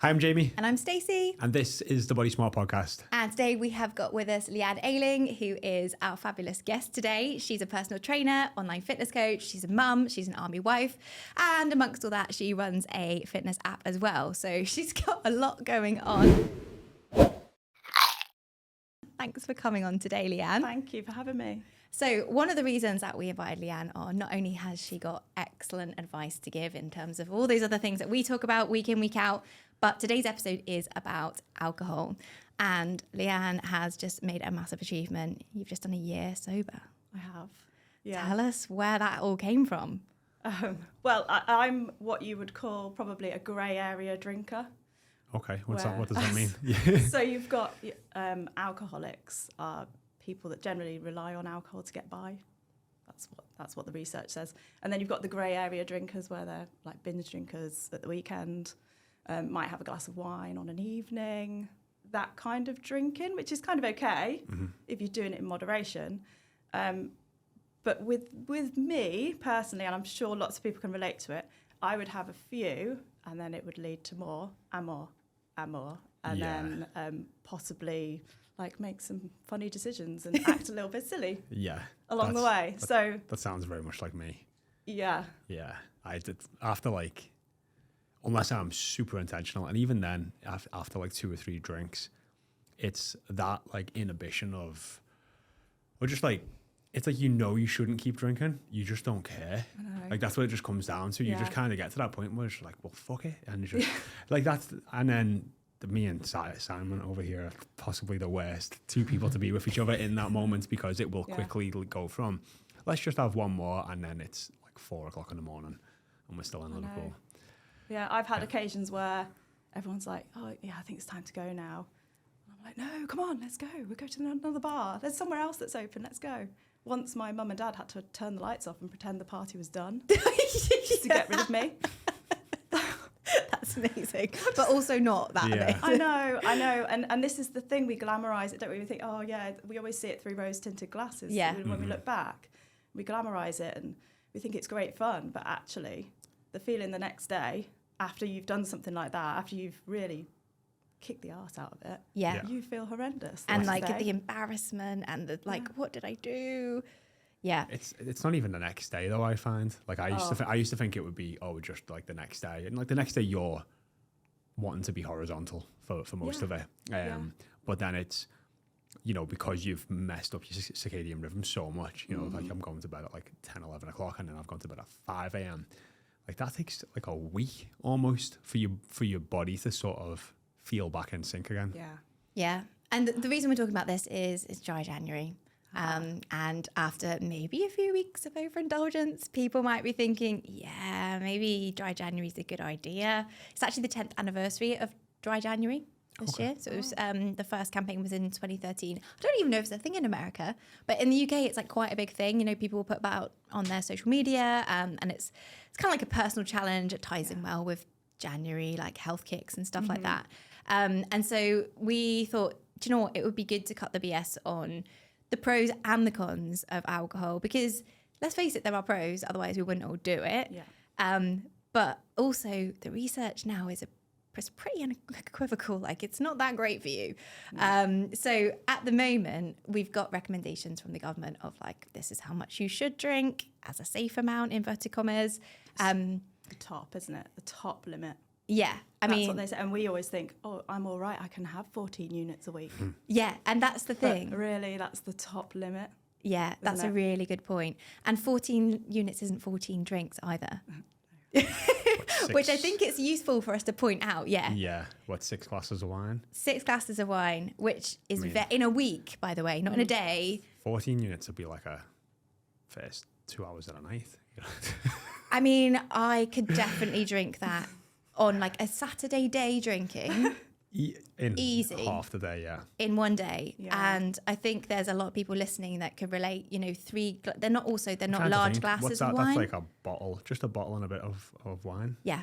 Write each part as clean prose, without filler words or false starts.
Hi, I'm Jamie. And I'm Stacey. And this is the Body Smart Podcast. And today we have got with us Lianne Ayling, who is our fabulous guest today. She's a personal trainer, online fitness coach. She's a mum. She's an army wife. And amongst all that, she runs a fitness app as well. So she's got a lot going on. Thanks for coming on today, Lianne. Thank you for having me. So one of the reasons that we invited Lianne on, not only has she got excellent advice to give in terms of all those other things that we talk about week in, week out, but today's episode is about alcohol. And Lianne has just made a massive achievement. You've just done a year sober. I have. Yeah. Tell us where that all came from. Well, I'm what you would call probably a grey area drinker. Okay, what does that mean? So you've got alcoholics are people that generally rely on alcohol to get by. That's what the research says. And then you've got the grey area drinkers where they're like binge drinkers at the weekend, might have a glass of wine on an evening, that kind of drinking, which is kind of okay if you're doing it in moderation. But with me personally, and I'm sure lots of people can relate to it, I would have a few and then it would lead to more and more and more. And then possibly like make some funny decisions and act a little bit silly along the way. That sounds very much like me. Yeah. Yeah. I did after unless I'm super intentional. And even then, after 2 or 3 drinks, it's that inhibition of, or just it's you shouldn't keep drinking. You just don't care. That's what it just comes down to. You just kind of get to that point where it's well, fuck it. And you just and then me and Simon over here are possibly the worst 2 people to be with each other in that moment, because it will quickly go from, let's just have one more, and then it's 4 o'clock in the morning and we're still in Liverpool. Yeah, I've had occasions where everyone's like, oh, yeah, I think it's time to go now. And I'm like, no, come on, let's go. We'll go to another bar. There's somewhere else that's open. Let's go. Once my mum and dad had to turn the lights off and pretend the party was done just to get rid of me. That's amazing. But also not that amazing. I know. And this is the thing, we glamorise it, don't we? We think, oh, yeah, we always see it through rose-tinted glasses. Yeah. When we look back, we glamorise it and we think it's great fun. But actually, the feeling the next day, after you've done something like that, after you've really kicked the arse out of it, you feel horrendous. And the embarrassment and the what did I do? Yeah. It's not even the next day though, I find. I used to think it would be just the next day. And the next day you're wanting to be horizontal for most of it. But then it's because you've messed up your circadian rhythm so much, I'm going to bed at 10, 11 o'clock and then I've gone to bed at 5 a.m. That takes a week almost for your body to sort of feel back in sync again. Yeah. And the reason we're talking about this is it's dry January. And after maybe a few weeks of overindulgence, people might be thinking, maybe dry January is a good idea. It's actually the 10th anniversary of dry January this year. So it was, the first campaign was in 2013. I don't even know if it's a thing in America, but in the UK, it's quite a big thing. People will put about on their social media, and it's kind of like a personal challenge. It ties in well with January, health kicks and stuff like that. And so we thought, do you know what? It would be good to cut the BS on the pros and the cons of alcohol, because let's face it, there are pros, otherwise we wouldn't all do it. But also the research now is pretty unequivocal. It's not that great for you. So at the moment, we've got recommendations from the government of this is how much you should drink as a safe amount, inverted commas. The top, isn't it? The top limit. Yeah, That's what they say. And we always think, oh, I'm all right. I can have 14 units a week. Yeah, and that's the thing. But really, that's the top limit. Yeah, that's a really good point. And 14 units isn't 14 drinks either. Which I think it's useful for us to point out, Yeah, 6 glasses of wine? 6 glasses of wine, which is in a week, by the way, not in a day. 14 units would be a first 2 hours of the night. I could definitely drink that on a Saturday day drinking. Easy. Half the day, in one day. And I think there's a lot of people listening that could relate. 3, they're not large glasses of wine. That's a bottle, just a bottle and a bit of wine. Yeah.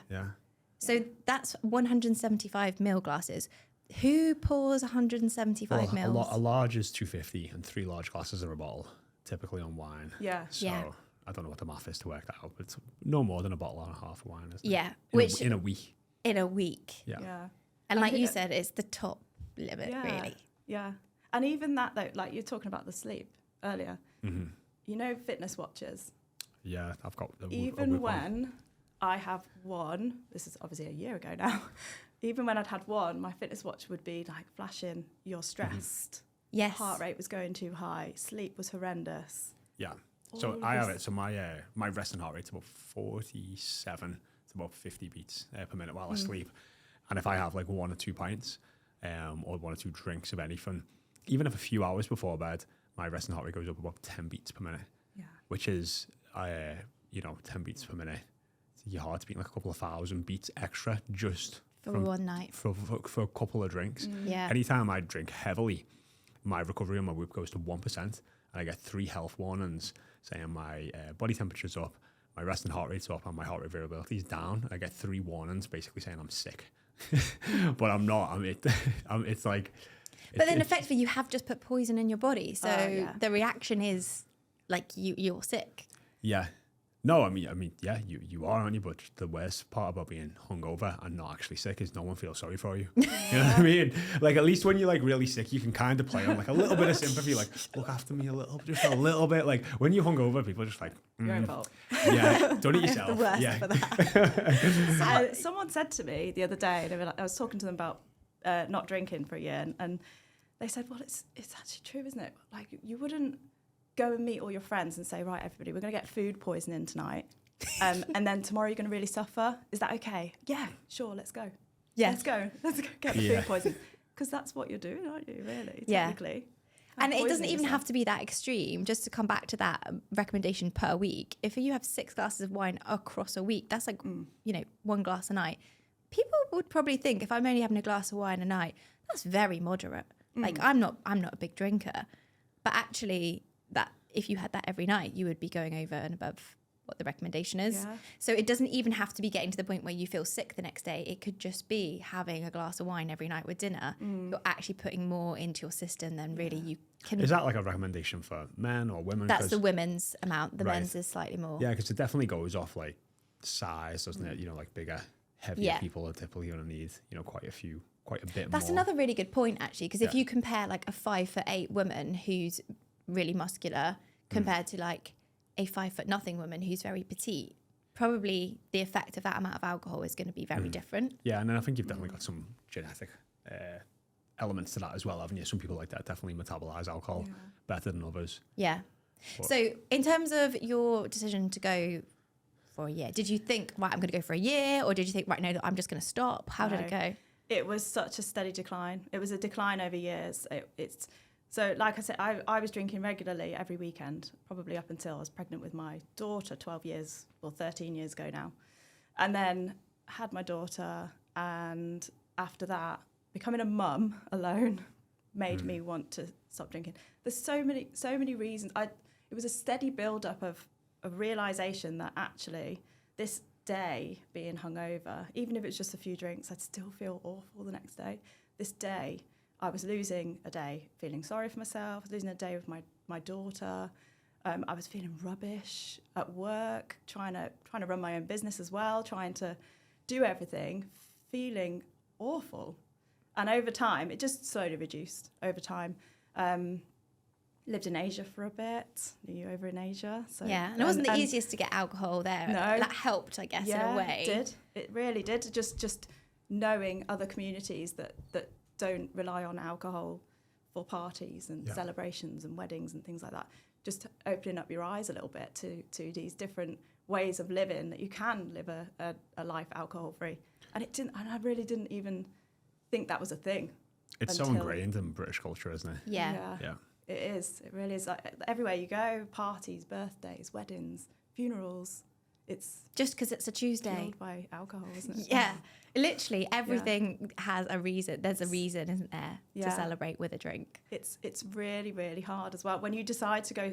So that's 175 ml glasses. Who pours 175 mils? A large is 250 and 3 large glasses are a bottle, typically on wine. So I don't know what the math is to work that out, but it's no more than a bottle and a half of wine, isn't it? Yeah. In a week. In a week. Yeah. And like think you said, it's the top limit, really. Yeah. And even that, though, like you're talking about the sleep earlier, Mm-hmm. you know, fitness watches. Yeah, I've got the Even when I have one, this is obviously a year ago now, even when I'd had one, my fitness watch would be like flashing, you're stressed. Yes. Heart rate was going too high. Sleep was horrendous. Yeah. So All I have this- it. So my resting heart rate's about 47 to about 50 beats per minute while I sleep. And if I have like 1 or 2 pints or 1 or 2 drinks of anything, even if a few hours before bed, my resting heart rate goes up about 10 beats per minute, which is, 10 beats per minute. Your heart's beating like a couple of thousand beats extra just For one night. for a couple of drinks. Yeah. Anytime I drink heavily, my recovery on my Whoop goes to 1%, and I get 3 health warnings saying my body temperature's up, my resting heart rate's up, and my heart rate variability is down. I get 3 warnings basically saying I'm sick, but I'm not. It's like. But then effectively you have just put poison in your body. So the reaction is like you're sick. Yeah. No, I mean, yeah, you are, aren't you? But the worst part about being hungover and not actually sick is no one feels sorry for you. You know what I mean? Like, at least when you're like really sick, you can kind of play on like a little bit of sympathy, like look after me just a little bit. Like when you're hungover, people are just like, Your own fault. yeah, don't eat yourself. The worst Yeah. for that. Someone said to me the other day, they were like, I was talking to them about not drinking for a year, and they said, well, it's actually true, isn't it? Like, you wouldn't go and meet all your friends and say, right, everybody, we're going to get food poisoning tonight, and then tomorrow you're going to really suffer. Is that okay? Yeah, sure, let's go. Yeah. Let's go get the food poisoning. Because that's what you're doing, aren't you, really, Yeah. technically? And it doesn't Poisoning even yourself. have to be that extreme. Just to come back to that recommendation per week, if you have 6 glasses of wine across a week, that's like, 1 glass a night. People would probably think if I'm only having a glass of wine a night, that's very moderate. Like I'm not a big drinker, but actually that if you had that every night, you would be going over and above what the recommendation is. Yeah. So it doesn't even have to be getting to the point where you feel sick the next day. It could just be having a glass of wine every night with dinner. You're actually putting more into your system than really you can. Is that like a recommendation for men or women? That's the women's amount. The Right. men's is slightly more. Yeah, because it definitely goes off like size, doesn't it? You know, like bigger, heavier Yeah. people are typically going to need, quite a bit That's more. another really good point, actually, because if Yeah. you compare like a 5'8" woman who's really muscular compared to like a 5'0" woman who's very petite, probably the effect of that amount of alcohol is going to be very different. Yeah, and then I think you've definitely got some genetic elements to that as well, haven't you? Some people like that definitely metabolize alcohol better than others. Yeah. But- So in terms of your decision to go for a year, did you think, right, I'm going to go for a year, or did you think, right, no, I'm just going to stop? How did it No. go? It was such a steady decline. It was a decline over years. It's so, like I said, I was drinking regularly every weekend, probably up until I was pregnant with my daughter 13 years ago now. And then had my daughter, and after that, becoming a mum alone made me want to stop drinking. There's so many reasons. It was a steady build-up of a realisation that actually this day being hungover, even if it's just a few drinks, I'd still feel awful the next day. This day, I was losing a day feeling sorry for myself. I was losing a day with my daughter. I was feeling rubbish at work, trying to run my own business as well, trying to do everything, feeling awful. And over time, it just slowly reduced over time. Lived in Asia for a bit. Knew you over in Asia. So, Yeah, and it wasn't the easiest to get alcohol there. No. That helped, I guess, in a way. it did. It really did. Just knowing other communities that don't rely on alcohol for parties and celebrations and weddings and things like that. Just opening up your eyes a little bit to these different ways of living, that you can live a life alcohol free. And I really didn't even think that was a thing. It's so until- ingrained in British culture, isn't it? Yeah. Yeah. It is. It really is. Like, everywhere you go, parties, birthdays, weddings, funerals, it's Just because it's a Tuesday. fueled by alcohol, isn't it? Yeah, literally everything has a reason. There's a reason, isn't there, to Yeah. celebrate with a drink? It's really, really hard as well. When you decide to go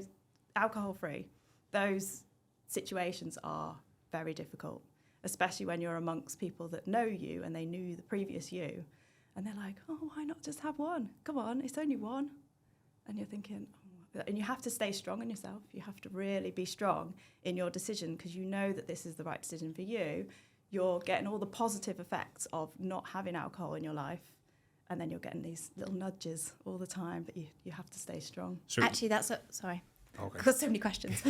alcohol free, those situations are very difficult, especially when you're amongst people that know you and they knew the previous you, and they're like, oh, why not just have one? Come on, it's only one. And you're thinking, oh, and you have to stay strong in yourself. You have to really be strong in your decision, because you know that this is the right decision for you. you're getting all the positive effects of not having alcohol in your life. And then you're getting these little nudges all the time, but you have to stay strong. So, Actually, sorry. okay. I've got so many questions.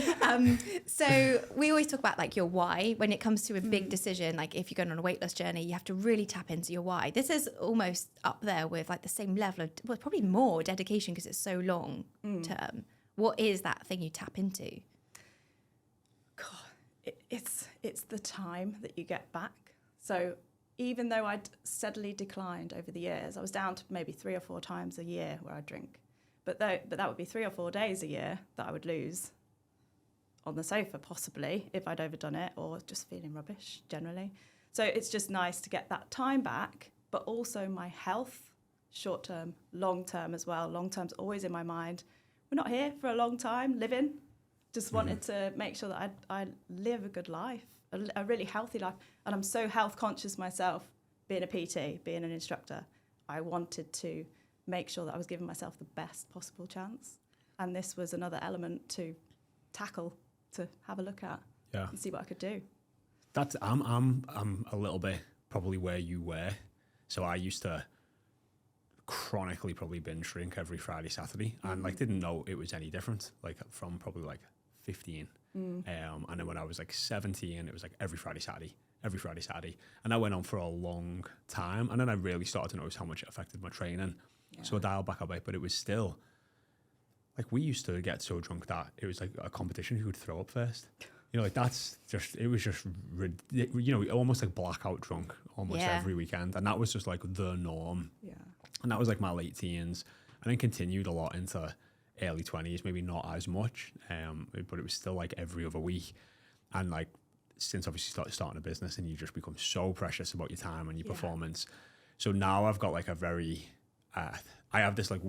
So we always talk about like your why when it comes to a big decision. Like if you're going on a weight loss journey, you have to really tap into your why. This is almost up there with like the same level of, well, probably more dedication because it's so long term. What is that thing you tap into? God, it's the time that you get back. So even though I'd steadily declined over the years, I was down to maybe 3 or 4 times a year where I drink. But that would be 3 or 4 days a year that I would lose on the sofa, possibly, if I'd overdone it, or just feeling rubbish generally. So it's just nice to get that time back, but also my health, short term, long term as well. Long term's always in my mind. We're not here for a long time living. Just wanted to make sure that I live a good life, a really healthy life. And I'm so health conscious myself, being a PT, being an instructor. I wanted to make sure that I was giving myself the best possible chance. And this was another element to tackle, to have a look at and see what I could do. That's I'm a little bit probably where you were. So I used to chronically probably binge drink every Friday, Saturday, and like didn't know it was any different. Like from probably like 15, and then when I was like 17, it was like every Friday, Saturday, and that went on for a long time. And then I really started to notice how much it affected my training. Yeah. So I dialed back a bit, but it was still like we used to get so drunk that it was like a competition who would throw up first. You know, like that's just, it was just, you know, almost like blackout drunk almost every weekend. And that was just like the norm. Yeah. And that was like my late teens, and then continued a lot into early 20s, maybe not as much, but it was still like every other week. And like, since obviously starting a business, and you just become so precious about your time and your performance. So now I've got like a very, I have this like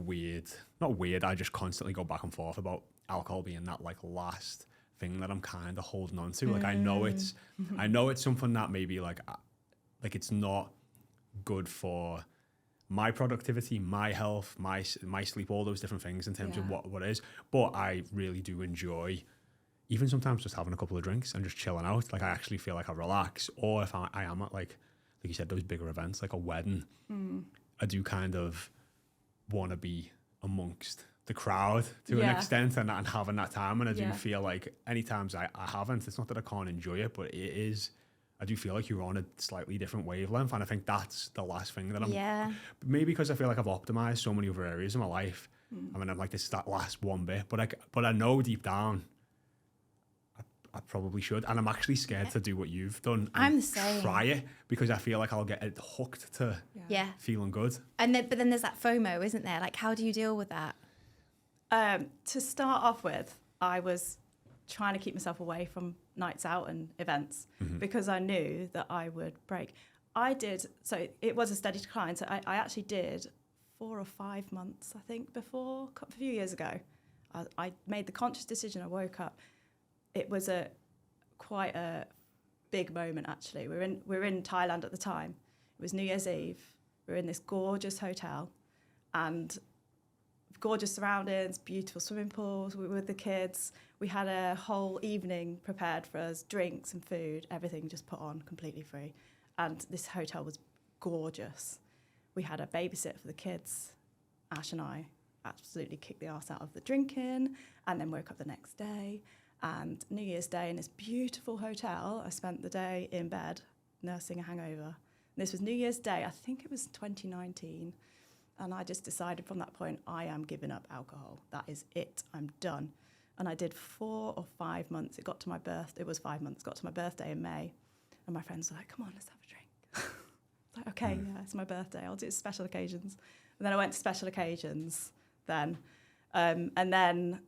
not weird, I just constantly go back and forth about alcohol being that like last thing that I'm kind of holding on to. Like I know it's something that maybe like it's not good for my productivity, my health, my sleep, all those different things in terms of what is. But I really do enjoy even sometimes just having a couple of drinks and just chilling out. Like I actually feel like I relax. Or if I am at like you said, those bigger events, like a wedding, I do kind of want to be amongst the crowd to an extent and having that time. And I do feel like any times I haven't, it's not that I can't enjoy it, but it is, I do feel like you're on a slightly different wavelength. And I think that's the last thing that I'm, maybe because I feel like I've optimized so many other areas of my life. I mean, I'm like, this is that last one bit, but I know deep down, I probably should. And I'm actually scared to do what you've done. I'm the same. Try it, because I feel like I'll get hooked to feeling good. But then there's that FOMO, isn't there? Like, how do you deal with that? To start off with, I was trying to keep myself away from nights out and events because I knew that I would break. So it was a steady decline. So I actually did 4 or 5 months, I think, before, a few years ago. I made the conscious decision. I woke up. It was quite a big moment, actually. We were in Thailand at the time. It was New Year's Eve. We were in this gorgeous hotel, and gorgeous surroundings, beautiful swimming pools. We were with the kids. We had a whole evening prepared for us, drinks and food, everything just put on completely free. And this hotel was gorgeous. We had a babysitter for the kids. Ash and I absolutely kicked the arse out of the drinking, and then woke up the next day. And New Year's Day in this beautiful hotel, I spent the day in bed nursing a hangover. And this was New Year's Day, I think it was 2019. And I just decided from that point, I am giving up alcohol. That is it. I'm done. And I did 4 or 5 months. It was 5 months. Got to my birthday in May. And my friends were like, come on, let's have a drink. Like, okay, yeah, it's my birthday. I'll do special occasions. And then I went to special occasions then. And then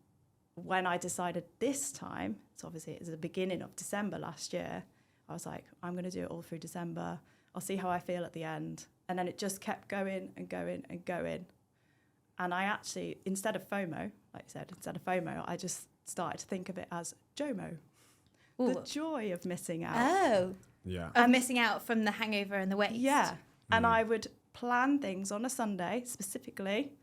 when I decided this time, so obviously it was the beginning of December last year, I was like, I'm going to do it all through December. I'll see how I feel at the end. And then it just kept going and going and going. And I actually, instead of FOMO, like you said, I just started to think of it as JOMO. Ooh. The joy of missing out. Oh. Yeah. Of missing out from the hangover and the waste. Yeah. And I would plan things on a Sunday specifically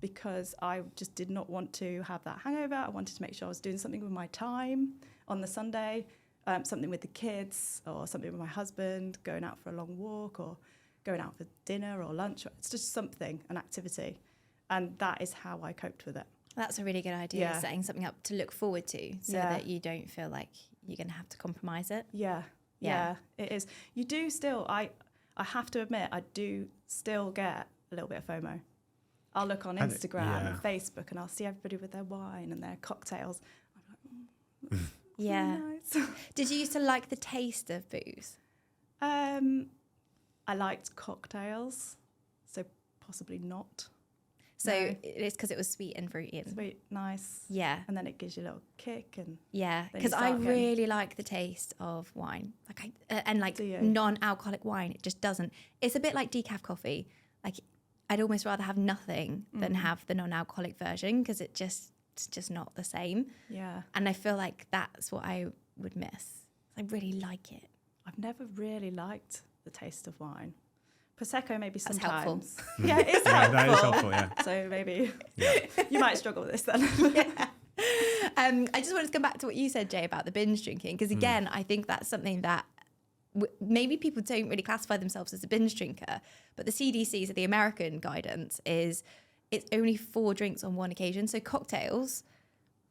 because I just did not want to have that hangover. I wanted to make sure I was doing something with my time on the Sunday. something with the kids or something with my husband, going out for a long walk or going out for dinner or lunch. It's just something, an activity. And that is how I coped with it. That's a really good idea, setting something up to look forward to so that you don't feel like you're going to have to compromise it. Yeah, it is. You do still, I have to admit, I do still get a little bit of FOMO. I'll look on Instagram and Facebook and I'll see everybody with their wine and their cocktails. I'm like, yeah. Nice. Did you used to like the taste of booze? I liked cocktails, so possibly not. So it's because it was sweet and fruity. And sweet, nice. Yeah. And then it gives you a little kick. And yeah, because I really like the taste of wine. Non-alcoholic wine, it just doesn't. It's a bit like decaf coffee. Like I'd almost rather have nothing than have the non-alcoholic version because it's just not the same. Yeah. And I feel like that's what I would miss. I really like it. I've never really liked the taste of wine. Prosecco maybe That's sometimes. helpful. Yeah, it's helpful. That is helpful, yeah. So maybe you might struggle with this then. I just wanted to come back to what you said, Jay, about the binge drinking, because again, I think that's something that maybe people don't really classify themselves as a binge drinker, but the CDC, so the American guidance, is it's only 4 drinks on one occasion. So cocktails,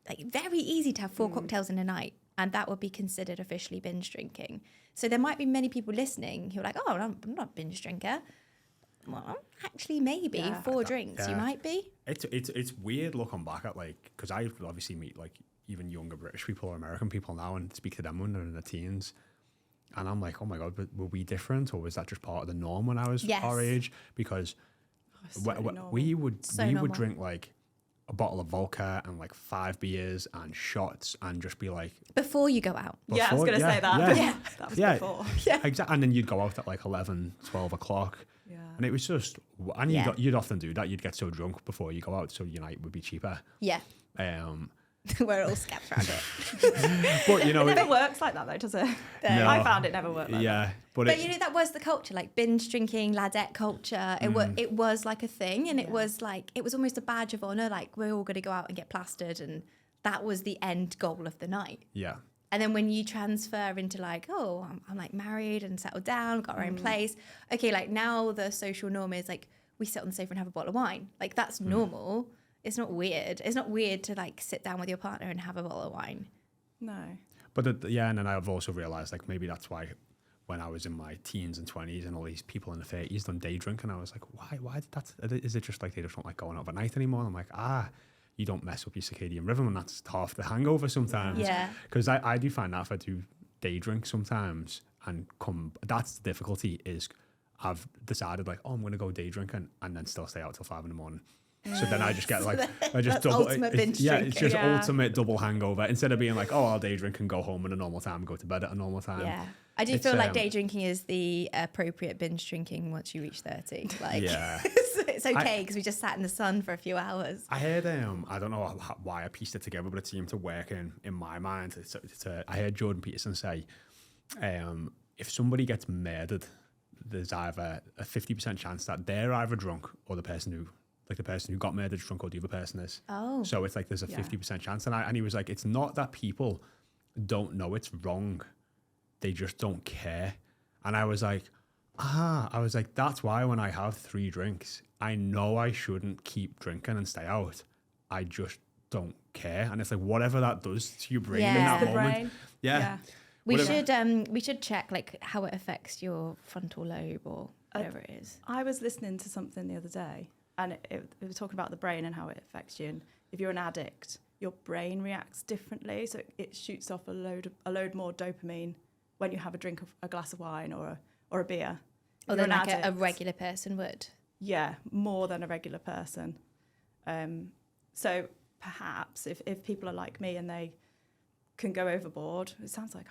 like very easy to have 4 cocktails in a night, and that would be considered officially binge drinking. So there might be many people listening who are like, oh, I'm not a binge drinker. Well, actually, maybe 4 drinks, you might be. It's weird looking back at because I obviously meet even younger British people or American people now and speak to them when they're in their teens. And I'm like, oh my God, were we different? Or was that just part of the norm when I was our age? Because we would drink a bottle of vodka and 5 beers and shots and just be like... Before you go out. I was going to say that. Yeah. That was before. Yeah. Exactly. And then you'd go out at 11, 12 o'clock. Yeah. And it was just... And you'd often do that. You'd get so drunk before you go out so your night would be cheaper. Yeah. We're all scared around it. But, it never works like that though, does it? No. I found it never worked like that. But that was the culture, binge drinking, ladette culture. It was like a thing, and it was almost a badge of honor. We're all going to go out and get plastered, and that was the end goal of the night. Yeah. And then when you transfer into I'm married and settled down, got our own place. Okay, now the social norm is we sit on the sofa and have a bottle of wine. That's normal. It's not weird. It's not weird to sit down with your partner and have a bottle of wine. No. But and then I've also realized maybe that's why when I was in my teens and 20s and all these people in the 30s done day drink, and I was like, why is it just they just don't like going out at night anymore? And I'm like, you don't mess up your circadian rhythm, and that's half the hangover sometimes. Yeah. Because I do find that if I do day drink sometimes and that's the difficulty is I've decided I'm going to go day drinking and then still stay out till 5 a.m. So then I just get I just double. It's just ultimate double hangover. Instead of being I'll day drink and go home at a normal time and go to bed at a normal time. Yeah, I do feel day drinking is the appropriate binge drinking once you reach 30. It's okay because we just sat in the sun for a few hours. I heard I don't know why I pieced it together, but it seemed to work in my mind. I heard Jordan Peterson say, if somebody gets murdered, there's either a 50% chance that they're either drunk or the person who got murdered is drunk or the other person is. Oh. So it's there's a 50% chance. And he was like, it's not that people don't know it's wrong. They just don't care. And I was like, that's why when I have 3 drinks, I know I shouldn't keep drinking and stay out. I just don't care. And it's whatever that does to your brain in that moment. Brain. Yeah. We should check how it affects your frontal lobe or whatever it is. I was listening to something the other day, and it was talking about the brain and how it affects you. And if you're an addict, your brain reacts differently, so it shoots off a load more dopamine when you have a glass of wine or a beer. Or than a regular person would. Yeah, more than a regular person. So perhaps if people are like me and they can go overboard, it sounds like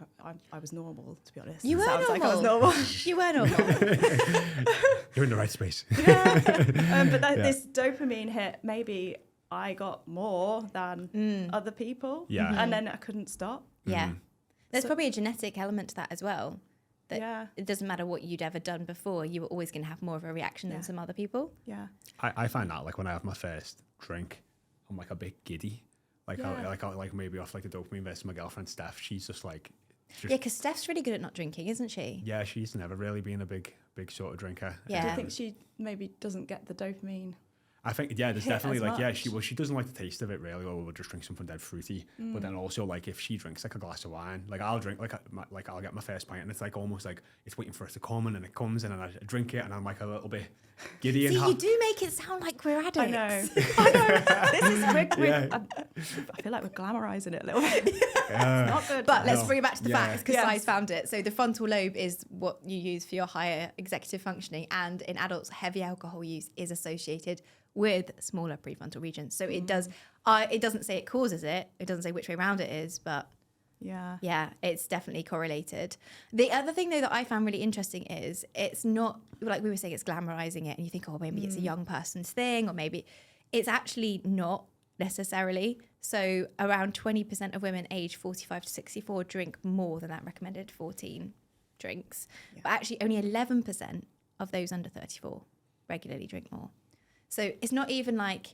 I was normal, to be honest. You were sounds normal. Like I was normal. You were normal. You're in the right space. Yeah. But this dopamine hit, maybe I got more than other people. Yeah. And then I couldn't stop. Yeah. There's probably a genetic element to that as well. That it doesn't matter what you'd ever done before, you were always going to have more of a reaction than some other people. Yeah. I find that when I have my first drink, I'm a bit giddy. Maybe off the dopamine versus my girlfriend Steph. She's just Yeah, because Steph's really good at not drinking, isn't she? Yeah, she's never really been a big sort of drinker. Yeah. Do you think she maybe doesn't get the dopamine? I think, yeah, there's hit definitely as like, yeah, much? she doesn't like the taste of it really, or we'll just drink something dead fruity. But then also like if she drinks like a glass of wine, like I'll drink like I'll get my first pint and it's like almost like it's waiting for it to come and then it comes and then I drink it and I'm like a little bit giddy and See, you do make it sound like we're addicts. I know. This is we're I feel like we're glamorizing it a little bit. It's not good. But let's No. bring it back to the Yeah. facts because Yes. Sai's found it. So the frontal lobe is what you use for your higher executive functioning, and in adults, heavy alcohol use is associated with smaller prefrontal regions. So it does. It doesn't say it causes it. It doesn't say which way around it is, but Yeah. yeah, it's definitely correlated. The other thing though that I found really interesting is it's not like we were saying it's glamorizing it, and you think, oh, maybe it's a young person's thing, or maybe it's actually not necessarily. So around 20% of women aged 45 to 64 drink more than that recommended 14 drinks. Yeah. But actually only 11% of those under 34 regularly drink more. So it's not even like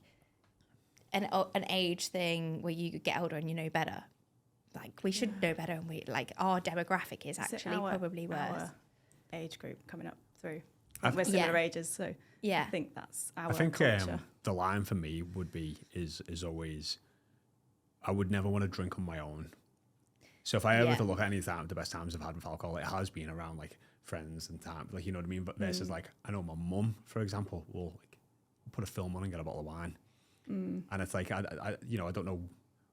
an age thing where you get older and you know better. Like we should know better, and we like our demographic is Is it actually probably worse. our age group coming up through. I've- We're similar Yeah. ages, so Yeah. I think that's our I think culture. the line for me would be is always I would never want to drink on my own. So if I ever Yeah. to look at any time, the best times I've had with alcohol, it has been around like friends and time, like you know what I mean. But versus like I know my mum, for example, will like put a film on and get a bottle of wine, and it's like I you know I don't know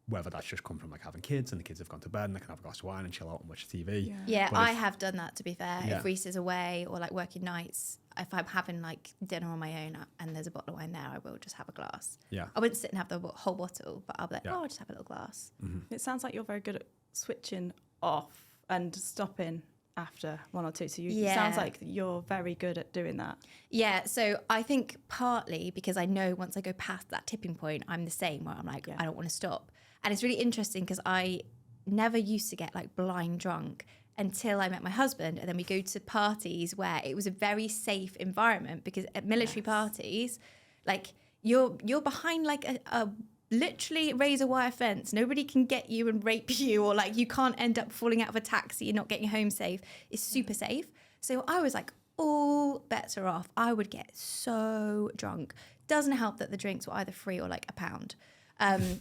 whether that's just come from like having kids and the kids have gone to bed and they can have a glass of wine and chill out and watch TV. Yeah, But I if- have done that, to be fair. Yeah. If Reese is away or like working nights, if I'm having like dinner on my own and there's a bottle of wine there, I will just have a glass. Yeah. I wouldn't sit and have the whole bottle, but I'll be like, Yeah. oh, I'll just have a little glass. It sounds like you're very good at switching off and stopping after one or two. So it sounds Yeah. like you're very good at doing that. Yeah, so I think partly because I know once I go past that tipping point, I'm the same where I'm like, Yeah. I don't want to stop. And it's really interesting because I never used to get like blind drunk until I met my husband. And then we go to parties where it was a very safe environment, because at military parties, like you're behind like a literally razor wire fence. Nobody can get you and rape you, or like you can't end up falling out of a taxi and not getting home safe. It's super safe. So I was like, all bets are off. I would get so drunk. Doesn't help that the drinks were either free or like £1.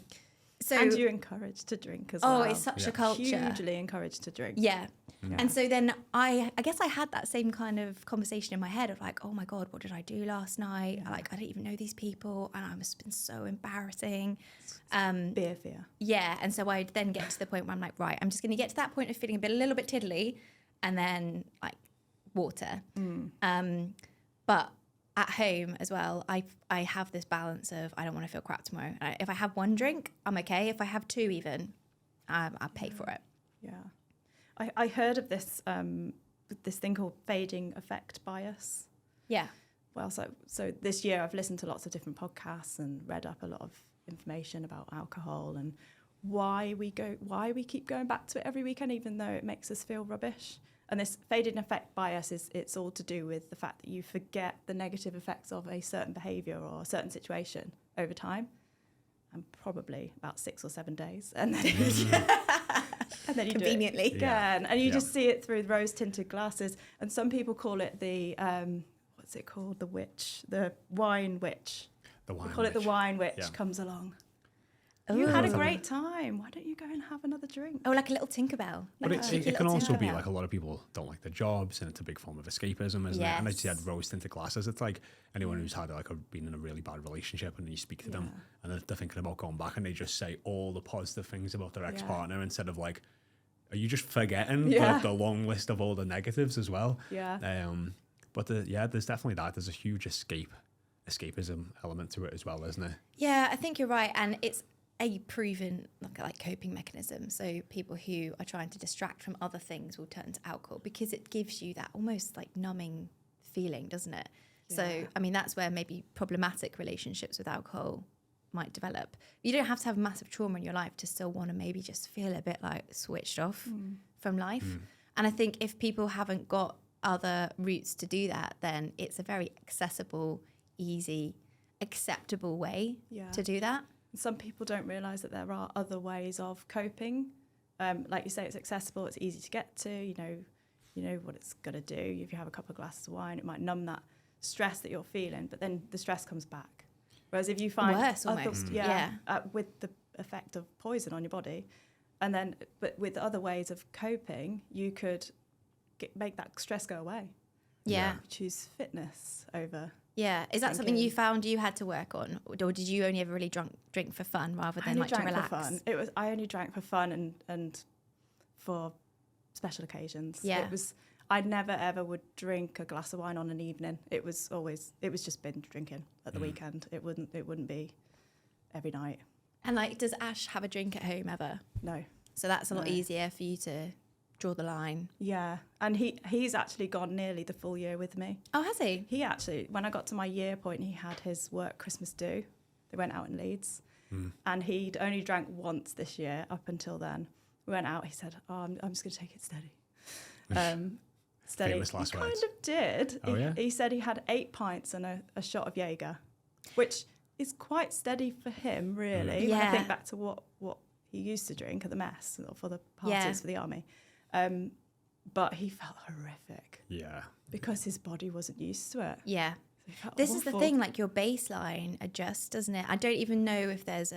So And you're encouraged to drink as well. it's such Yeah. a culture. Hugely encouraged to drink. Yeah. Yeah. And so then I guess I had that same kind of conversation in my head of like, oh my God, what did I do last night? Like, I don't even know these people, and I must have been so embarrassing. Beer fear. Yeah. And so I'd then get to the point where I'm like, right, I'm just going to get to that point of feeling a little bit tiddly, and then like water. But at home as well, I have this balance of I don't want to feel crap tomorrow. If I have one drink, I'm okay. If I have two even, I'll pay for it. Yeah. I heard of this this thing called fading effect bias. Yeah. Well, so this year I've listened to lots of different podcasts and read up a lot of information about alcohol and why we keep going back to it every weekend, even though it makes us feel rubbish. And this fading effect bias it's all to do with the fact that you forget the negative effects of a certain behaviour or a certain situation over time, and probably about 6 or 7 days, and then and then you Conveniently. do it again, and you Yeah. just see it through rose tinted glasses. And some people call it the what's it called? The wine witch. The wine We call it the witch. wine witch Yeah. comes along. Ooh. You had a great time. Why don't you go and have another drink? Oh, like a little Tinkerbell. But Like a cheeky it can little also be Tinkerbell. like a lot of people don't like their jobs, and it's a big form of escapism, isn't it? And as you Yes. said, rose tinted glasses. It's like anyone who's had like been in a really bad relationship, and you speak to them, and they're thinking about going back, and they just say all the positive things about their ex partner instead of like, are you just forgetting the long list of all the negatives as well? Yeah. But there's definitely that. There's a huge escapism element to it as well, isn't it? Yeah, I think you're right, and it's a proven like coping mechanism. So people who are trying to distract from other things will turn to alcohol because it gives you that almost like numbing feeling, doesn't it? So Yeah. I mean, that's where maybe problematic relationships with alcohol might develop. You don't have to have massive trauma in your life to still want to maybe just feel a bit like switched off from life. And I think if people haven't got other routes to do that, then it's a very accessible, easy, acceptable way Yeah. to do that. Some people don't realise that there are other ways of coping like you say, it's accessible, it's easy to get to, you know what it's going to do. If you have a couple of glasses of wine, it might numb that stress that you're feeling, but then the stress comes back. Whereas if you find worse almost, with the effect of poison on your body, and then but with other ways of coping, you could make that stress go away. Yeah. Choose fitness over. Yeah. Is that something you found you had to work on, or did you only ever really drink for fun rather than like to relax? For fun. I only drank for fun and for special occasions. Yeah. I never ever would drink a glass of wine on an evening. It was just binge drinking at the weekend. It wouldn't be every night. And like, does Ash have a drink at home ever? No. So that's a lot easier for you to draw the line. Yeah, and he's actually gone nearly the full year with me. Oh, has he? He actually, when I got to my year point, he had his work Christmas do. They went out in Leeds, and he'd only drank once this year. Up until then, we went out. He said, "Oh, I'm just going to take it steady." Steady. Famous last he words. kind of did. Oh, yeah? He said he had 8 pints and a shot of Jaeger, which is quite steady for him, really. When I think back to what he used to drink at the mess or for the parties for the army. But he felt horrific. Yeah. Because his body wasn't used to it. Yeah. So this is the thing, like your baseline adjusts, doesn't it? I don't even know if there's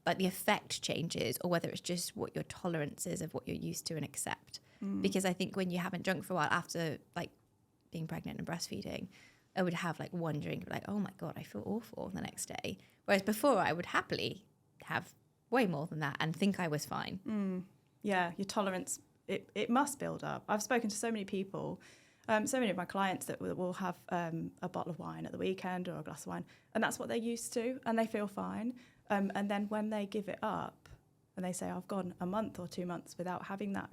like the effect changes or whether it's just what your tolerance is of what you're used to and accept. Because I think when you haven't drunk for a while after like being pregnant and breastfeeding, I would have like one drink, like, oh my God, I feel awful the next day. Whereas before I would happily have way more than that and think I was fine. Yeah, your tolerance, it must build up. I've spoken to so many people, so many of my clients that will have a bottle of wine at the weekend or a glass of wine, and that's what they're used to, and they feel fine. And then when they give it up and they say, I've gone a month or 2 months without having that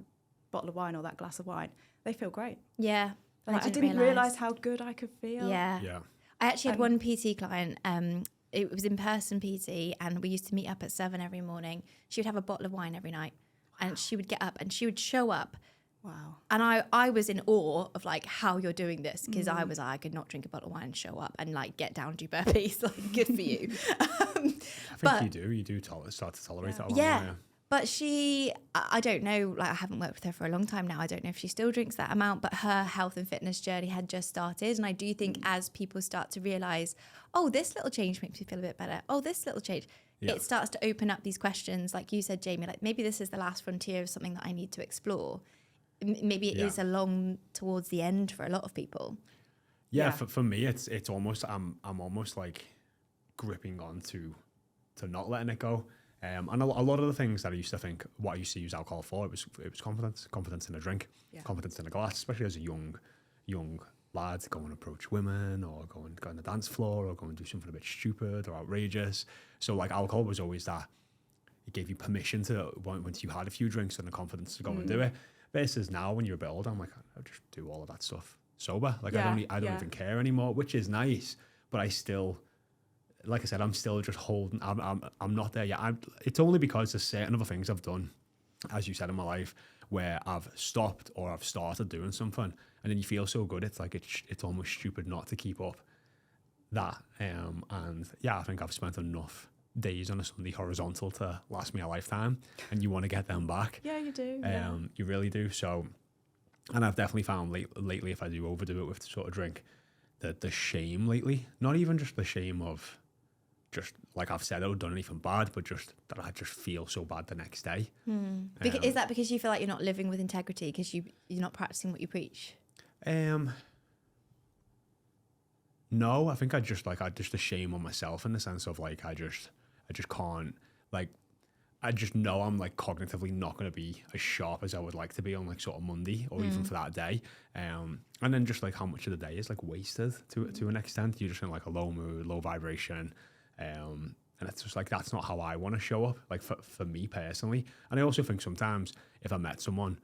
bottle of wine or that glass of wine, they feel great. Yeah. Like, I didn't realise how good I could feel. Yeah. I actually had one PT client. It was in-person PT, and we used to meet up at 7 every morning. She would have a bottle of wine every night, and she would get up and she would show up. Wow. And I was in awe of like how you're doing this, because I could not drink a bottle of wine and show up and like get down, do burpees. Like, good for you. I think you do start to tolerate that. Yeah. But I don't know, like I haven't worked with her for a long time now. I don't know if she still drinks that amount, but her health and fitness journey had just started. And I do think as people start to realise, oh, this little change makes me feel a bit better. Oh, this little change. Yeah. It starts to open up these questions. Like you said, Jamie, like maybe this is the last frontier of something that I need to explore. Maybe it is along towards the end for a lot of people. Yeah. For me, it's almost, I'm almost like gripping on to not letting it go. And a lot of the things that I used to think, what I used to use alcohol for, it was confidence in a drink, confidence in a glass, especially as a young lad to go and approach women or go on the dance floor or go and do something a bit stupid or outrageous. So like alcohol was always that, it gave you permission to, once you had a few drinks and the confidence to go and do it. Versus now when you're a bit older, I'm like, I'll just do all of that stuff sober. Like I don't even care anymore, which is nice, but I still, like I said, I'm still just holding. I'm not there yet. It's only because there's certain other things I've done, as you said, in my life, where I've stopped or I've started doing something, and then you feel so good. It's like it's almost stupid not to keep up that. And yeah, I think I've spent enough days on a Sunday horizontal to last me a lifetime, and you want to get them back. Yeah, you do. You really do. So, and I've definitely found lately, if I do overdo it with sort of drink, the shame lately, not even just the shame of just like I've said, I've done anything bad, but just that I just feel so bad the next day. Is that because you feel like you're not living with integrity because you're not practicing what you preach? No, I think I just a shame on myself in the sense of like I just can't, like I just know I'm like cognitively not going to be as sharp as I would like to be on like sort of Monday or even for that day. And then just like how much of the day is like wasted to an extent. You're just in like a low mood, low vibration. And it's just like, that's not how I want to show up, like for me personally. And I also think sometimes if I met someone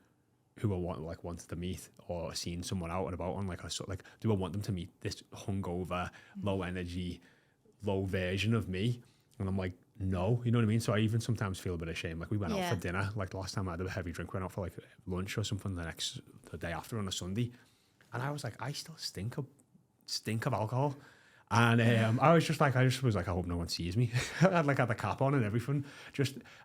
who I wanted to meet or seen someone out and about on like do I want them to meet this hungover, low energy, low version of me? And I'm like, no, you know what I mean? So I even sometimes feel a bit ashamed. Like we went out for dinner, like the last time I had a heavy drink, we went out for like lunch or something the day after on a Sunday. And I was like, I still stink of alcohol. And I was like, I hope no one sees me. I had the cap on and everything.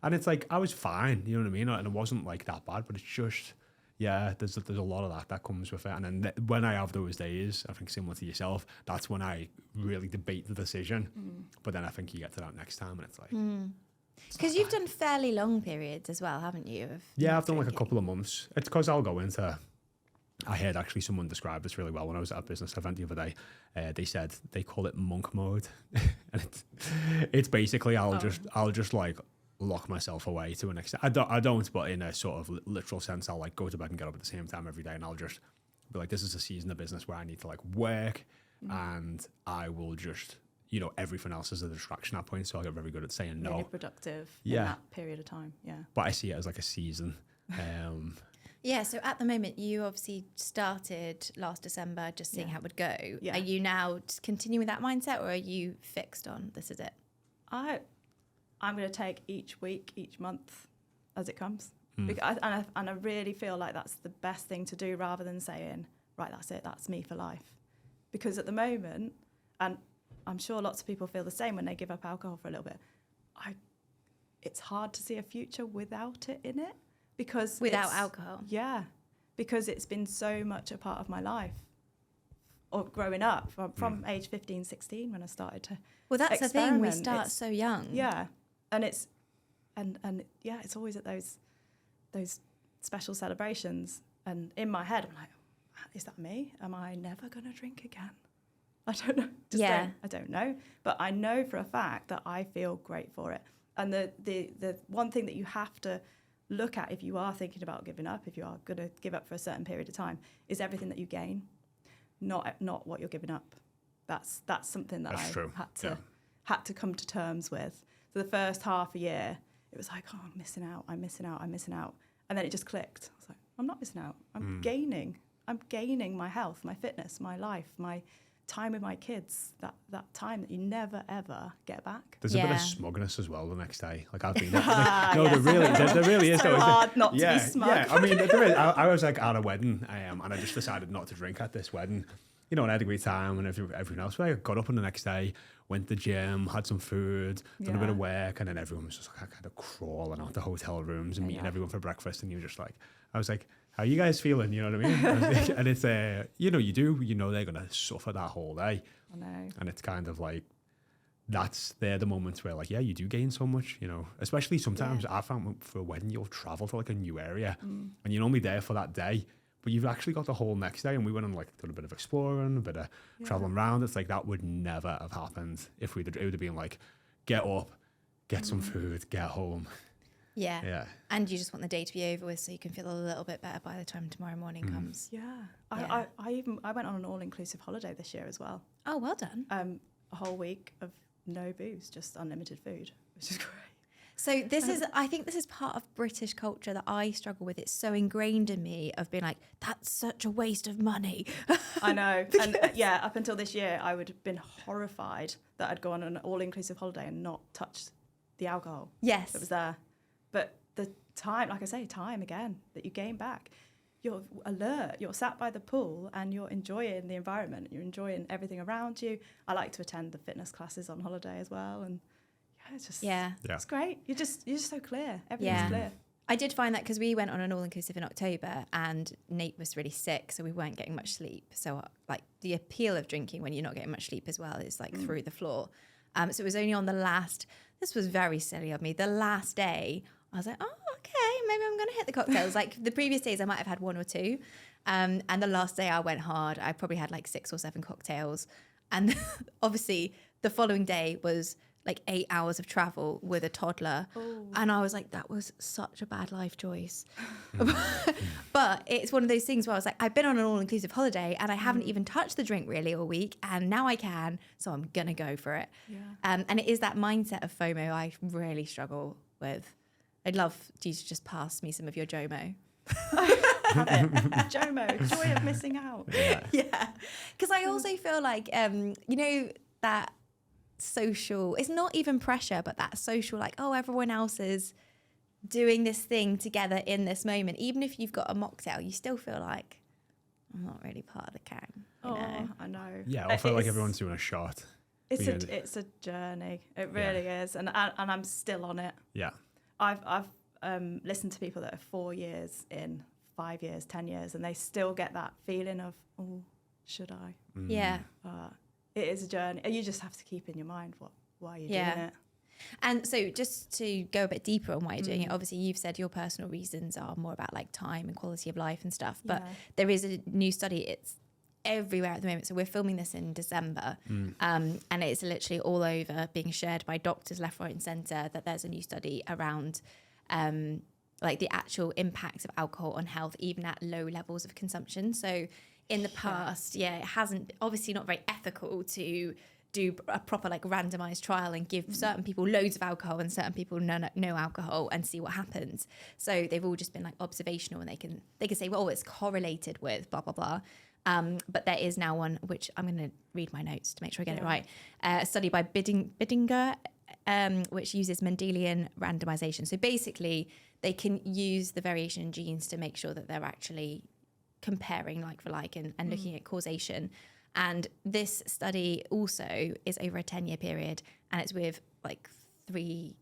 And it's like, I was fine, you know what I mean? And it wasn't like that bad, but it's just, yeah, there's a lot of that comes with it. And then when I have those days, I think similar to yourself, that's when I really debate the decision. But then I think you get to that next time and it's like... Because you've done fairly long periods as well, haven't you? Yeah, I've done like a couple of months. It's because I'll go into... I heard actually someone describe this really well when I was at a business event the other day. They said they call it monk mode. And it's basically I'll just like lock myself away to an extent. I don't, but in a sort of literal sense, I'll like go to bed and get up at the same time every day, and I'll just be like, this is a season of business where I need to like work, and I will just, you know, everything else is a distraction at that point. So I get very good at saying no. Really productive in that period of time. Yeah. But I see it as like a season. Yeah, so at the moment, you obviously started last December just seeing how it would go. Yeah. Are you now continuing with that mindset, or are you fixed on this is it? I'm going to take each week, each month as it comes. And I really feel like that's the best thing to do, rather than saying, right, that's it, that's me for life. Because at the moment, and I'm sure lots of people feel the same when they give up alcohol for a little bit, it's hard to see a future without it in it. Because without alcohol? Yeah, because it's been so much a part of my life, or growing up from age 15, 16 when I started to that's the thing, we start so young. Yeah, and it's it's always at those special celebrations, and in my head I'm like, is that me? Am I never going to drink again? I don't know. I don't know, but I know for a fact that I feel great for it. And the one thing that you have to look at if you are thinking about giving up, if you are going to give up for a certain period of time, is everything that you gain, not what you're giving up. That's something that had to come to terms with. So the first half a year, it was like, oh, I'm missing out, and then it just clicked. I was like, I'm not missing out. I'm gaining my health, my fitness, my life, my time with my kids, that time that you never ever get back. There's a bit of smugness as well the next day. Like I've been no, there really is. So hard not to be smug. Yeah, I mean, I was like at a wedding, and I just decided not to drink at this wedding. You know, and I had a great time and everything else. But I got up on the next day, went to the gym, had some food, done a bit of work, and then everyone was just like kind of crawling out the hotel rooms and meeting everyone for breakfast. And you were just like, I was like, how are you guys feeling? You know what I mean? And it's, you know they're going to suffer that whole day. I know. And it's kind of like, they're the moments where like, yeah, you do gain so much, you know, especially sometimes I found for a wedding, you'll travel to like a new area and you're only there for that day, but you've actually got the whole next day. And we went on like, did a bit of exploring, a bit of traveling around. It's like, that would never have happened if it would have been like, get up, get some food, get home. Yeah. And you just want the day to be over with so you can feel a little bit better by the time tomorrow morning comes. Yeah. I went on an all-inclusive holiday this year as well. Oh, well done. A whole week of no booze, just unlimited food, which is great. So I think this is part of British culture that I struggle with. It's so ingrained in me of being like, that's such a waste of money. I know. And up until this year, I would have been horrified that I'd gone on an all-inclusive holiday and not touched the alcohol. Yes. That was there. But the time, like I say, time again, that you gain back. You're alert, you're sat by the pool and you're enjoying the environment, you're enjoying everything around you. I like to attend the fitness classes on holiday as well. And it's just, it's great. You're just so clear. Everything's clear. I did find that because we went on an all-inclusive in October and Nate was really sick, so we weren't getting much sleep. So like the appeal of drinking when you're not getting much sleep as well is like through the floor. So it was only on this was very silly of me, the last day, I was like, oh, okay, maybe I'm going to hit the cocktails. Like the previous days, I might have had one or two. And the last day I went hard. I probably had like 6 or 7 cocktails. And obviously the following day was like 8 hours of travel with a toddler. Oh. And I was like, that was such a bad life choice. But it's one of those things where I was like, I've been on an all-inclusive holiday and I haven't even touched the drink really all week. And now I can. So I'm going to go for it. Yeah. And it is that mindset of FOMO I really struggle with. I'd love you to just pass me some of your JOMO. JOMO, joy of missing out. Yeah. Because I also feel like, that social, it's not even pressure, but that social, like, oh, everyone else is doing this thing together in this moment. Even if you've got a mocktail, you still feel like, I'm not really part of the gang. I know. Yeah, I feel like everyone's doing a shot. It's a journey. It really is, and I'm still on it. Yeah. I've listened to people that are 4 years in, 5 years, 10 years, and they still get that feeling of, oh, should I? Yeah. It is a journey, and you just have to keep in your mind why you're doing it. And so just to go a bit deeper on why you're doing it, obviously you've said your personal reasons are more about like time and quality of life and stuff, but there is a new study, it's everywhere at the moment. So we're filming this in December, and it's literally all over, being shared by doctors left, right and centre, that there's a new study around like the actual impacts of alcohol on health, even at low levels of consumption. So in the past, it hasn't, obviously not very ethical to do a proper like randomized trial and give certain people loads of alcohol and certain people no alcohol and see what happens. So they've all just been like observational, and they can say, well, it's correlated with blah, blah, blah. But there is now one, which I'm going to read my notes to make sure I get it right. A study by Bidinger, which uses Mendelian randomization. So basically they can use the variation in genes to make sure that they're actually comparing like for like and looking at causation. And this study also is over a 10-year period, and it's with like nearly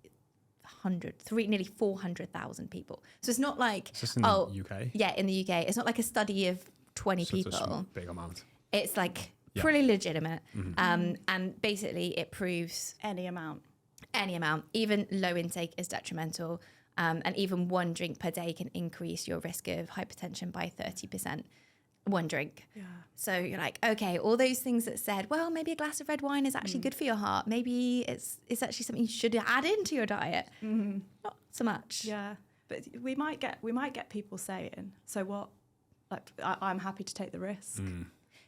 400,000 people. So it's not like, Is this in the UK? Yeah, in the UK. It's not like a study of 20 So people. it's a big amount. It's like pretty legitimate. And basically it proves Any amount, even low intake is detrimental. And even one drink per day can increase your risk of hypertension by 30%. One drink. Yeah. So you're like, okay, all those things that said, well, maybe a glass of red wine is actually good for your heart. Maybe it's actually something you should add into your diet. Not so much. Yeah, but we might get people saying, so what? Like, I'm happy to take the risk.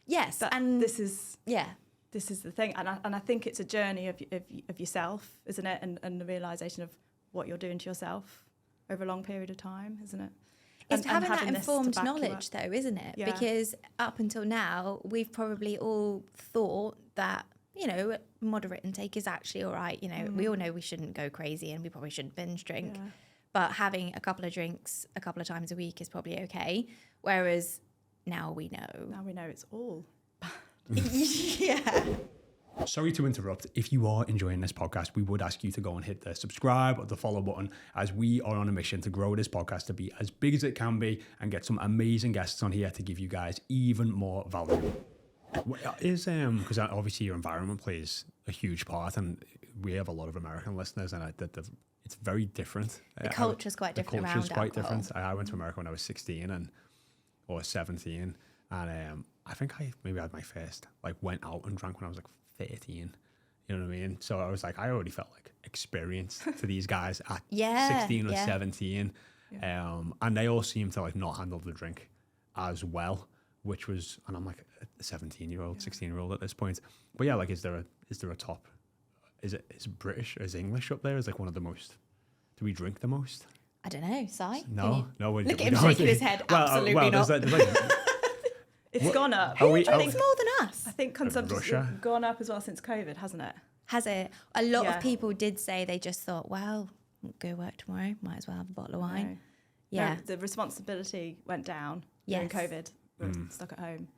Yes, But and this is the thing, and I think it's a journey of yourself, isn't it? And the realization of what you're doing to yourself over a long period of time, isn't it? It's having that this to informed back you knowledge, up. though, isn't it? Yeah. Because up until now, we've probably all thought that, you know, moderate intake is actually all right. You know, we all know we shouldn't go crazy and we probably shouldn't binge drink. Yeah. But having a couple of drinks a couple of times a week is probably okay. Whereas now we know. Now we know it's all. Yeah. Sorry to interrupt. If you are enjoying this podcast, we would ask you to go and hit the subscribe or the follow button, as we are on a mission to grow this podcast to be as big as it can be and get some amazing guests on here to give you guys even more value. Is because obviously your environment plays a huge part, and we have a lot of American listeners, and it's very different. The culture's quite different. The culture's around quite alcohol. different. I went to America when I was 16 or 17, and I think I maybe had my first went out and drank when I was 13. You know what I mean? So I was I already felt experienced to these guys at 16 or 17. Yeah. And they all seem to not handle the drink as well, which was, and I'm a 17-year-old, 16-year-old at this point. But yeah, is there a top? Is British, is English up there? Is one of the most? Do we drink the most? I don't know, Si? No. Look at him shaking his head. Absolutely not. It's gone up. Who drinks more than us? I think consumption's Russia. gone up as well since COVID, hasn't it? Has it? A lot Yeah. of people did say they just thought, well, go work tomorrow, might as well have a bottle of wine. No. Yeah. No, the responsibility went down during Yes. COVID. We were stuck at home.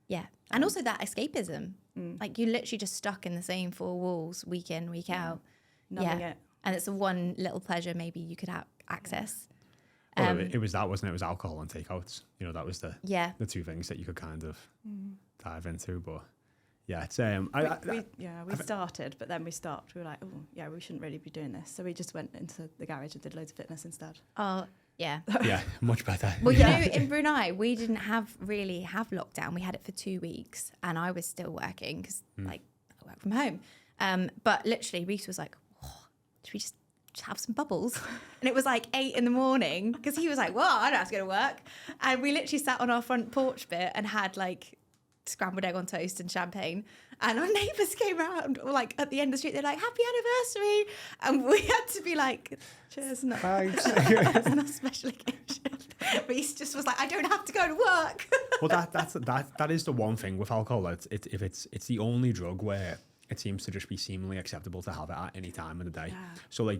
Yeah. And also that escapism. You're literally just stuck in the same four walls week in, week out. Numbing it. And it's the one little pleasure maybe you could access. Well, it was that, wasn't it? It was alcohol and takeouts. You know, that was the two things that you could kind of dive into. But yeah, it's we started, but then we stopped. We were like, oh yeah, we shouldn't really be doing this. So we just went into the garage and did loads of fitness instead. Oh, yeah. yeah, much better. Well, you know, in Brunei, we didn't really have lockdown. We had it for 2 weeks, and I was still working because I work from home. But literally, Reese was like, oh, should we just have some bubbles? And it was 8 a.m. because he was like, well, I don't have to go to work. And we literally sat on our front porch bit and had scrambled egg on toast and champagne. And our neighbours came around at the end of the street. They're like, happy anniversary. And we had to be like, cheers. No, Thanks. that's not a special occasion. Reese just was like, I don't have to go to work. Well, that is the one thing with alcohol. It's the only drug where it seems to just be seemingly acceptable to have it at any time of the day. Yeah. So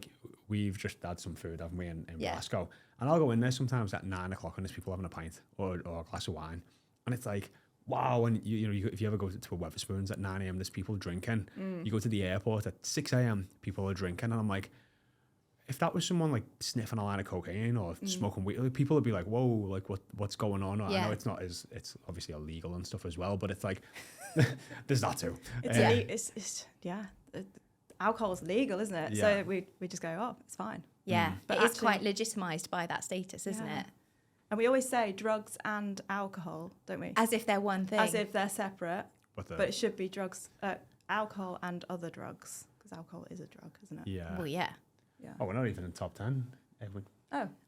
we've just had some food, haven't we, in Glasgow, and I'll go in there sometimes at 9 o'clock and there's people having a pint or a glass of wine, and it's wow. And if you ever go to a Wetherspoons at 9 a.m, there's people drinking. You go to the airport at 6 a.m, people are drinking, and I'm like, if that was someone like sniffing a line of cocaine or smoking weed, people would be like, whoa, like what's going on? I know it's obviously illegal and stuff as well, but it's like, there's that too. Alcohol's legal, isn't it? So we just go, oh, it's fine. Yeah, But it is quite legitimised by that status, isn't it? And we always say drugs and alcohol, don't we? As if they're one thing. As if they're separate, But but it should be drugs, alcohol and other drugs, because alcohol is a drug, isn't it? Yeah. Well, yeah. Yeah. Oh, we're not even in top 10. Edwin.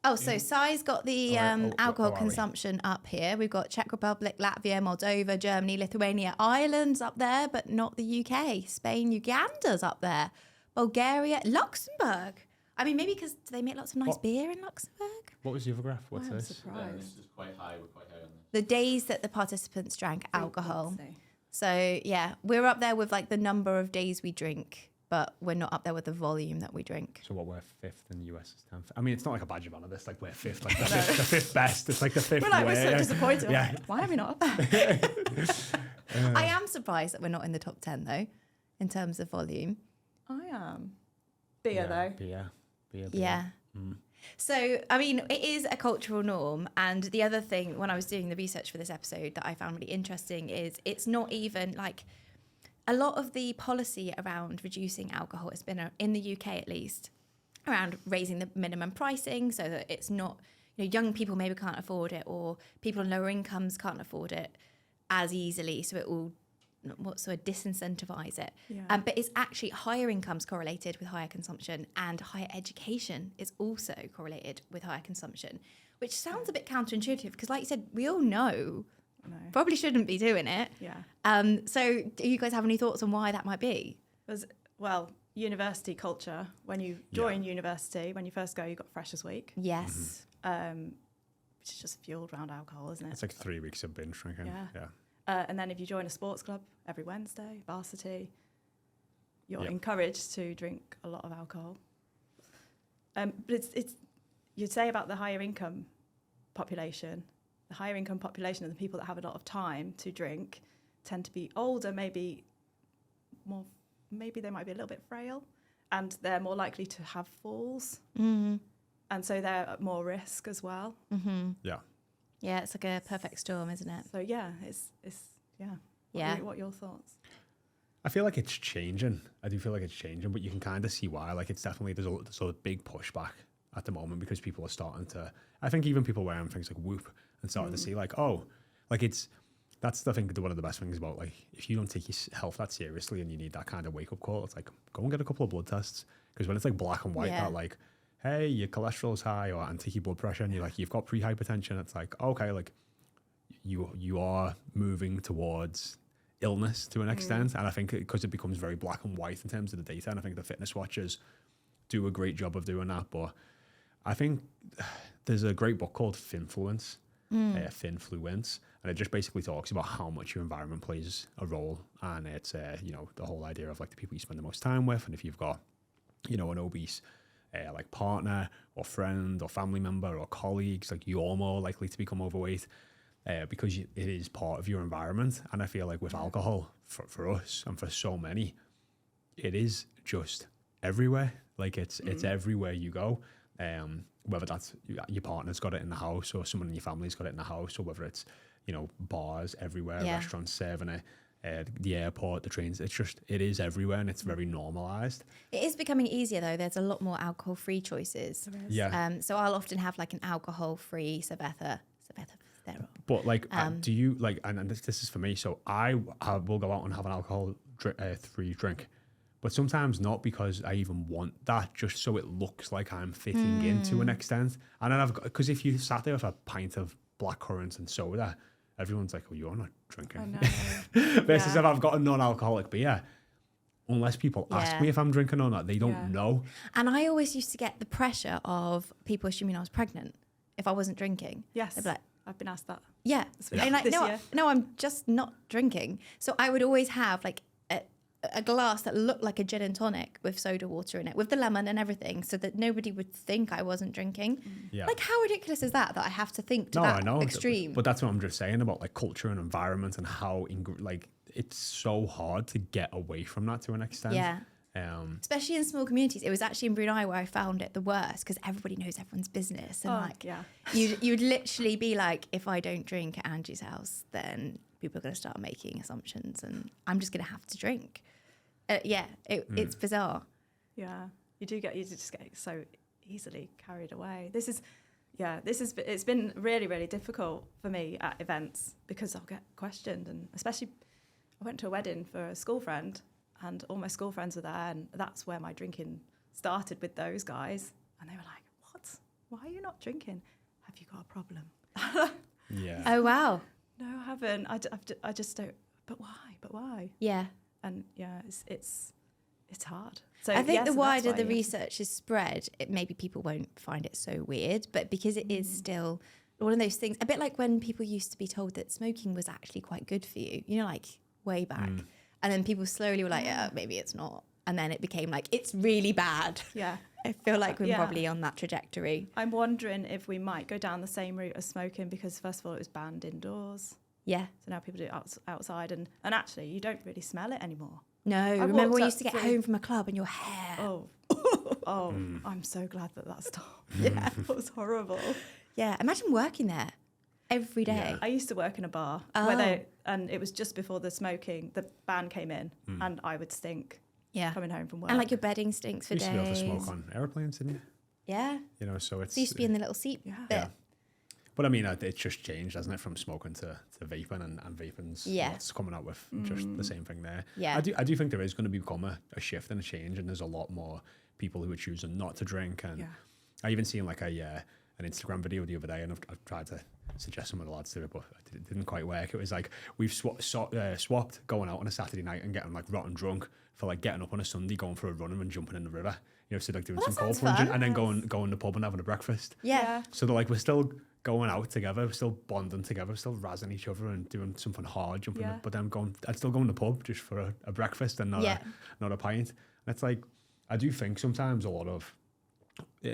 Oh, so Sai's got the alcohol consumption up here. We've got Czech Republic, Latvia, Moldova, Germany, Lithuania, Ireland's up there, but not the UK. Spain, Uganda's up there. Bulgaria, Luxembourg. I mean, maybe because they make lots of nice beer in Luxembourg. What was the other graph? What's I'm this? surprised. This is quite high. We're quite high on The days that the participants drank alcohol. Frequency. So, yeah, we're up there with like the number of days we drink, but we're not up there with the volume that we drink. So what, we're 5th and the US is 10th. I mean, it's not like a badge of honor. This like we're 5th, like the fifth best. It's like the 5th. We're like, we're so way. disappointed. Yeah. Why are we not? I am surprised that we're not in the top 10 though, in terms of volume. I am. Beer, though. Beer. Yeah. So, I mean, it is a cultural norm. And the other thing, when I was doing the research for this episode that I found really interesting is it's not even like a lot of the policy around reducing alcohol has been, in the UK at least, around raising the minimum pricing so that it's not, young people maybe can't afford it, or people on lower incomes can't afford it as easily. So it will disincentivize it. Yeah. But it's actually higher incomes correlated with higher consumption, and higher education is also correlated with higher consumption, which sounds a bit counterintuitive because, like you said, we all know probably shouldn't be doing it. Yeah. So do you guys have any thoughts on why that might be? Well, university culture. When you join university, when you first go, you've got Freshers' Week. Yes. Which is just fueled around alcohol, isn't it? It's like 3 weeks of binge drinking. Yeah. And then if you join a sports club every Wednesday, varsity, you're encouraged to drink a lot of alcohol. But it's you'd say about the higher income population. The higher income population and the people that have a lot of time to drink tend to be older, maybe they might be a little bit frail, and they're more likely to have falls. And so they're at more risk as well. Yeah. Yeah, it's like a perfect storm, isn't it? So yeah, it's What are your thoughts? I feel like it's changing. I do feel like it's changing, but you can kind of see why. Like it's definitely there's a big pushback at the moment because people are starting to. I think even people wearing things like Whoop and starting to see like, oh, like that's the thing. One of the best things about like if you don't take your health that seriously and you need that kind of wake up call, it's like go and get a couple of blood tests, because when it's like black and white, that like, hey, your cholesterol's high, or and take your blood pressure, and you're like you've got pre-hypertension. It's like okay, like you are moving towards illness to an extent, and I think because it becomes very black and white in terms of the data, and I think the fitness watchers do a great job of doing that. But I think there's a great book called Finfluence, Finfluence, and it just basically talks about how much your environment plays a role, and it's the whole idea of like the people you spend the most time with, and if you've got an obese like partner or friend or family member or colleagues, like you're more likely to become overweight. Because it is part of your environment. And I feel like with alcohol, for us and for so many, it is just everywhere. Like it's everywhere you go. Whether that's your partner's got it in the house, or someone in your family's got it in the house, or whether it's, bars everywhere, restaurants serving it, the airport, the trains. It is everywhere, and it's very normalized. It is becoming easier though. There's a lot more alcohol-free choices. Yeah. So I'll often have like an alcohol-free Cerveza. But like, do you like? And this is for me. So I will go out and have an alcohol-free drink, but sometimes not because I even want that. Just so it looks like I'm fitting in to an extent. And then because if you sat there with a pint of blackcurrant and soda, everyone's like, "Oh, you're not drinking." I know. Versus if I've got a non-alcoholic beer, unless people ask me if I'm drinking or not, they don't know. And I always used to get the pressure of people assuming I was pregnant if I wasn't drinking. Yes. They'd be like, I've been asked that. yeah. And like, This year. no, I'm just not drinking. So I would always have like a glass that looked like a gin and tonic with soda water in it, with the lemon and everything, so that nobody would think I wasn't drinking. Yeah. Like, how ridiculous is that I have to think to No, I that know. extreme? But that's what I'm just saying about like culture and environment and how like it's so hard to get away from that to an extent. Yeah. Especially in small communities. It was actually in Brunei where I found it the worst, because everybody knows everyone's business. And you'd literally be like, if I don't drink at Angie's house, then people are going to start making assumptions and I'm just going to have to drink. It's bizarre. Yeah, you just get so easily carried away. It's been really, really difficult for me at events because I'll get questioned, and especially I went to a wedding for a school friend and all my school friends were there, and that's where my drinking started with those guys. And they were like, what? Why are you not drinking? Have you got a problem? Yeah. Oh, wow. No, I haven't. I just don't. But why? Yeah. And yeah, it's hard. So I think the so that's wider why the you- research is spread, maybe people won't find it so weird, but because it is still one of those things, a bit like when people used to be told that smoking was actually quite good for you, like way back. And then people slowly were like, yeah, maybe it's not. And then it became like, it's really bad. Yeah. I feel like we're probably on that trajectory. I'm wondering if we might go down the same route as smoking, because first of all, it was banned indoors. Yeah. So now people do it outside, and actually you don't really smell it anymore. No, remember walked when you up used to get through- home from a club and your hair. I'm so glad that stopped. Yeah, it was horrible. Yeah, imagine working there every day. Yeah. I used to work in a bar and it was just before the ban came in, and I would stink Yeah. coming home from work. And like your bedding stinks for You used to be able days. to smoke on airplanes, didn't you? Yeah. So it's. So you used to be in the little seat Yeah. bit. Yeah. But I mean, it's just changed, hasn't it, from smoking to vaping, and vaping's what's coming out with just the same thing there. Yeah. I do think there is going to become a shift and a change, and there's a lot more people who are choosing not to drink. And I even seen like an Instagram video the other day, and I've tried to suggest some of the lads to it, but it didn't quite work. It was like we've swapped going out on a Saturday night and getting like rotten drunk for like getting up on a Sunday, going for a run and jumping in the river. So like doing Well, some that cold sounds plunging fun. and then going to the pub and having a breakfast. Yeah. So they're like, we're still going out together, we're still bonding together, we're still razzing each other and doing something hard, jumping. But then I'd still go in the pub just for a breakfast and not a pint. And it's like, I do think sometimes a lot of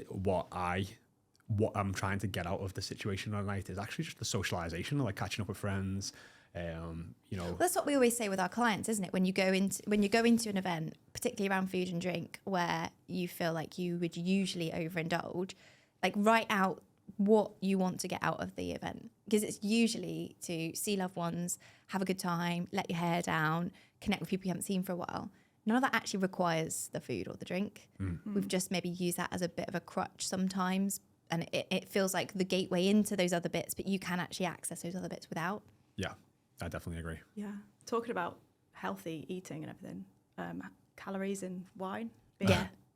what I'm trying to get out of the situation at night is actually just the socialization, like catching up with friends. Well, that's what we always say with our clients, isn't it? When you go into an event, particularly around food and drink, where you feel like you would usually overindulge, like write out what you want to get out of the event, because it's usually to see loved ones, have a good time, let your hair down, connect with people you haven't seen for a while. None of that actually requires the food or the drink. We've just maybe used that as a bit of a crutch sometimes, and it feels like the gateway into those other bits, but you can actually access those other bits without. Yeah, I definitely agree. Yeah. Talking about healthy eating and everything, calories in wine,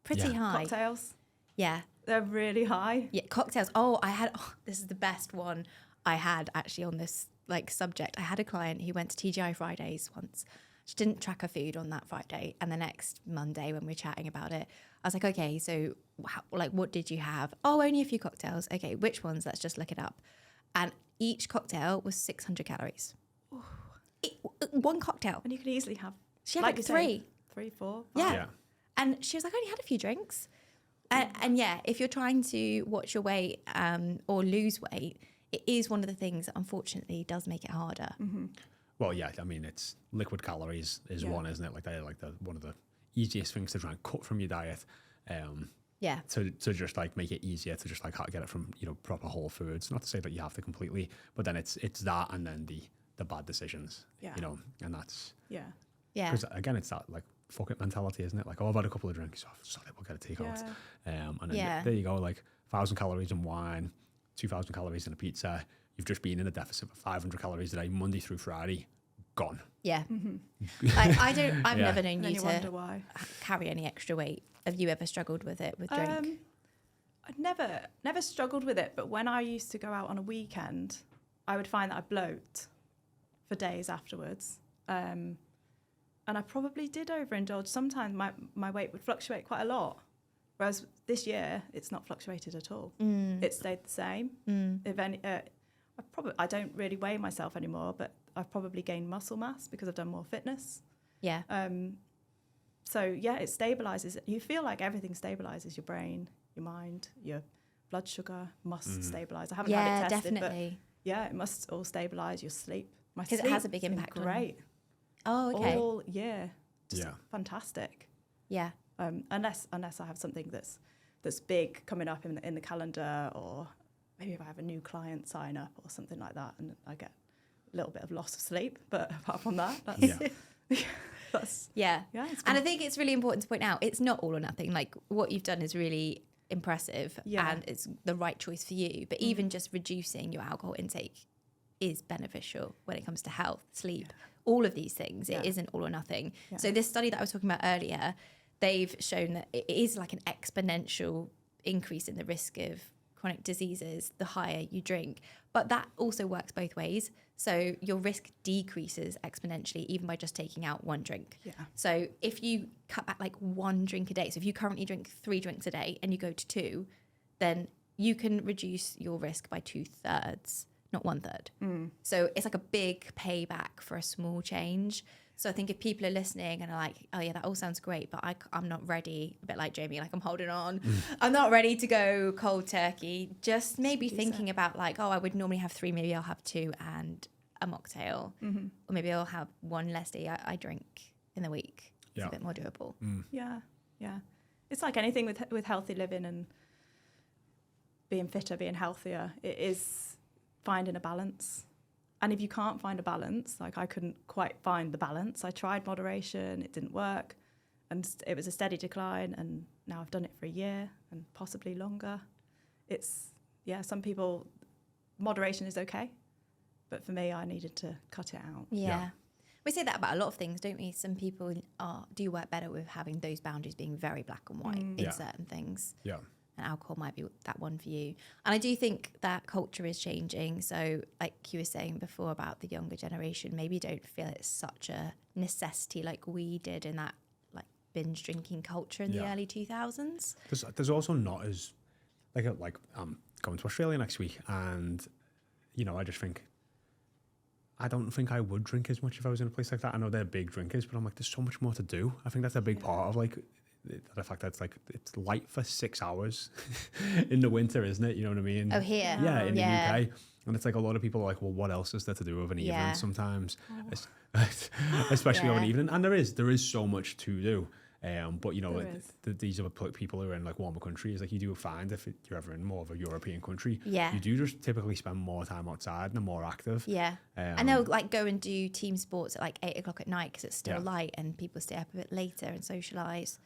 Pretty high. cocktails, Yeah. they're really high. Yeah, cocktails. This is the best one I had actually on this like subject. I had a client who went to TGI Fridays once. She didn't track her food on that Friday, and the next Monday when we were chatting about it, I was like, okay, so what did you have? Oh, only a few cocktails. Okay, which ones? Let's just look it up. And each cocktail was 600 calories. One cocktail. And you can easily have, She had like you three. say, 3, 4. Yeah. And she was like, I only had a few drinks. And yeah, if you're trying to watch your weight or lose weight, it is one of the things that unfortunately does make it harder. Well, yeah, I mean, it's liquid calories is one, isn't it? Like they're like one of the easiest things to try and cut from your diet. Yeah. To just like make it easier to just like how to get it from proper whole foods. Not to say that you have to completely, but then it's that and then the bad decisions. Yeah. And that's Yeah. Yeah. because again it's that like fuck it mentality, isn't it? Like, oh, I've had a couple of drinks, oh, sorry, we'll get a takeout. And then there you go, like 1,000 calories in wine, 2,000 calories in a pizza. You've just been in a deficit of 500 calories a day, Monday through Friday, gone. Yeah. Like, I've never known And then you you wonder to why. carry any extra weight. Have you ever struggled with it with drink? I never struggled with it, but when I used to go out on a weekend, I would find that I bloat for days afterwards. And I probably did overindulge. Sometimes my weight would fluctuate quite a lot. Whereas this year, it's not fluctuated at all. It stayed the same. If any, I don't really weigh myself anymore, but I've probably gained muscle mass because I've done more fitness. Yeah. So yeah, it stabilizes. You feel like everything stabilizes your brain, your mind, your blood sugar must stabilize. I haven't had it tested, definitely. but yeah, it must all stabilize your sleep. My 'Cause it sleep has a big has been impact on- great. Oh, okay. All year, just Yeah. fantastic. Yeah. Unless I have something that's big coming up in the calendar, or maybe if I have a new client sign up or something like that, and I get a little bit of loss of sleep. But apart from that, that's that's Yeah. it's And I been- think it's really important to point out it's not all or nothing. Like what you've done is really impressive Yeah. and it's the right choice for you. But even just reducing your alcohol intake is beneficial when it comes to health, sleep, all of these things. Yeah. It isn't all or nothing. Yeah. So this study that I was talking about earlier, they've shown that it is like an exponential increase in the risk of chronic diseases the higher you drink. But that also works both ways. So your risk decreases exponentially even by just taking out one drink. Yeah. So if you cut back like one drink a day, so if you currently drink 3 drinks a day and you go to 2, then you can reduce your risk by 2/3, not 1/3. So it's like a big payback for a small change. So I think if people are listening and are like, oh yeah, that all sounds great, but I'm not ready, a bit like Jamie, like I'm holding on. I'm not ready to go cold turkey. Just maybe thinking about like, oh, I would normally have 3, maybe I'll have 2 and a mocktail. Or maybe I'll have one less day I drink in the week. It's Yeah. a bit more doable. Yeah. It's like anything with healthy living and being fitter, being healthier. It is finding a balance. And if you can't find a balance, like I couldn't quite find the balance. I tried moderation, it didn't work. And it was a steady decline. And now I've done it for a year and possibly longer. Some people, moderation is okay. But for me, I needed to cut it out. Yeah. We say that about a lot of things, don't we? Some people do work better with having those boundaries being very black and white in certain things. Yeah. And alcohol might be that one for you. And I do think that culture is changing. So like you were saying before about the younger generation, maybe don't feel it's such a necessity like we did in that like binge drinking culture in the early 2000s. There's also not as like I'm going to Australia next week, and I just think I don't think I would drink as much if I was in a place like that. I know they're big drinkers, but I'm like, there's so much more to do. I think that's a big part of like the fact that it's light for 6 hours in the winter, isn't it? You know what I mean? Oh, here? Yeah, in the UK. And it's like a lot of people are like, well, what else is there to do of an evening sometimes? Especially of an evening. And there is so much to do. But these are people who are in like warmer countries. Like you do find if you're ever in more of a European country, you do just typically spend more time outside and are more active. Yeah. And they'll like go and do team sports at like 8 o'clock at night because it's still light and people stay up a bit later and socialise.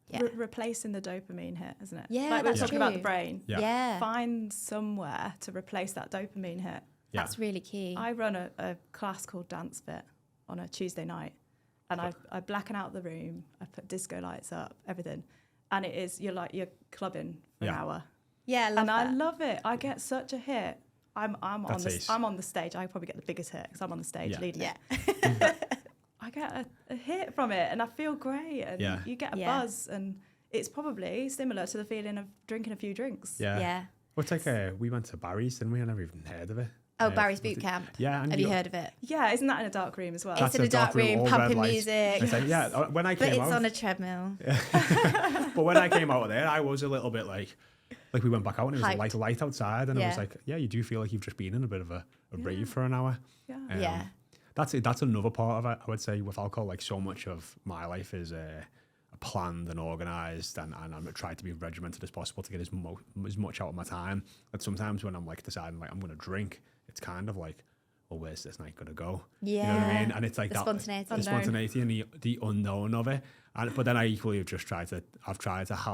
Yeah. Replacing the dopamine hit, isn't it? Yeah, like we were that's talking about the true. brain. Yeah. Find somewhere to replace that dopamine hit. Yeah. That's really key. I run a class called Dance Fit on a Tuesday night, and I blacken out the room. I put disco lights up, everything, and you're clubbing for an hour. Yeah, I love that. I love it. I get such a hit. I'm on ace. I'm on the stage. I probably get the biggest hit because I'm on the stage leading it. Yeah. I get a hit from it and I feel great and you get a buzz, and it's probably similar to the feeling of drinking a few drinks. Yeah. Yeah. Well, it's like we went to Barry's, didn't we? I never even heard of it. Oh, Barry's Boot Camp. Yeah. And Have you heard of it? Yeah, isn't that in a dark room as well? It's in a dark room, all pumping red lights. music. It's like, yeah, when I But came it's out, on a treadmill. but when I came out of there, I was a little bit like we went back out and it was Hyped. light outside, and I was like, yeah, you do feel like you've just been in a bit of a rave for an hour. Yeah. That's it. That's another part of it. I would say with alcohol, like so much of my life is planned and organised, and I'm trying to be regimented as possible to get as much out of my time. But sometimes when I'm like deciding like I'm going to drink, it's kind of like, well, where's this night going to go? Yeah. You know what I mean? And it's like The spontaneity. the spontaneity and the unknown of it. But then I equally have tried to have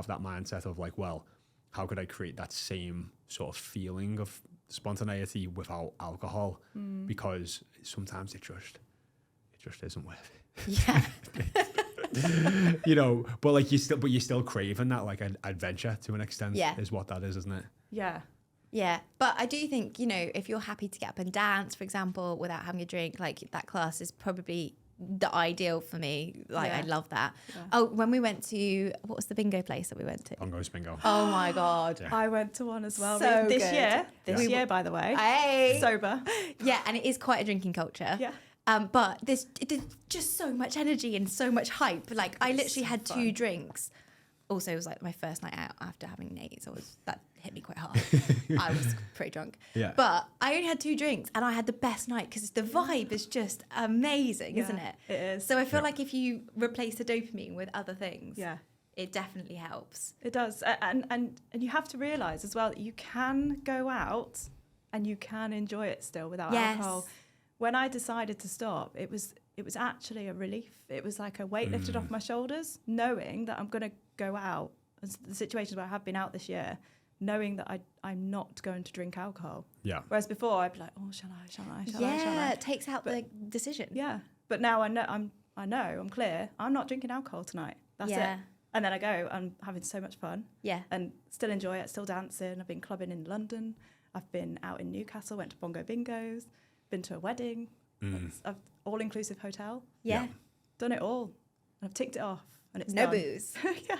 that mindset of like, well, how could I create that same sort of feeling of spontaneity without alcohol? Because sometimes it just isn't worth it. Yeah. But like you're still craving that like an adventure to an extent. Is what that is, isn't it? Yeah. Yeah, but I do think, if you're happy to get up and dance, for example, without having a drink, like that class is probably the ideal for me. Like, I love that. Yeah. Oh, when we went to, what was the bingo place that we went to? Bongo's Bingo. Oh my God. Yeah. I went to one as well. So this good. year. This year, by the way. Hey. Sober. Yeah, and it is quite a drinking culture. Yeah. But there's just so much energy and so much hype. Like I literally had 2 drinks. Also, it was like my first night out after having Nate, so that hit me quite hard. I was pretty drunk. Yeah. But I only had 2 drinks and I had the best night because the vibe is just amazing, isn't it? It is. So I feel like if you replace the dopamine with other things, Yeah, it definitely helps. it does. And you have to realise as well that you can go out and you can enjoy it still without alcohol. When I decided to stop, it was actually a relief. It was like a weight lifted off my shoulders, knowing that I'm going to go out. As the situations where I have been out this year, knowing that I'm not going to drink alcohol. Yeah. Whereas before I'd be like, oh, shall I? It takes out the decision. Yeah. But now I know I'm clear. I'm not drinking alcohol tonight. That's it. And then I go. I'm having so much fun. Yeah. And still enjoy it. Still dancing. I've been clubbing in London. I've been out in Newcastle. Went to bongo bingos. Been to a wedding. I've all-inclusive hotel. Yeah. Done it all. And I've ticked it off. And it's No done. booze. Yeah.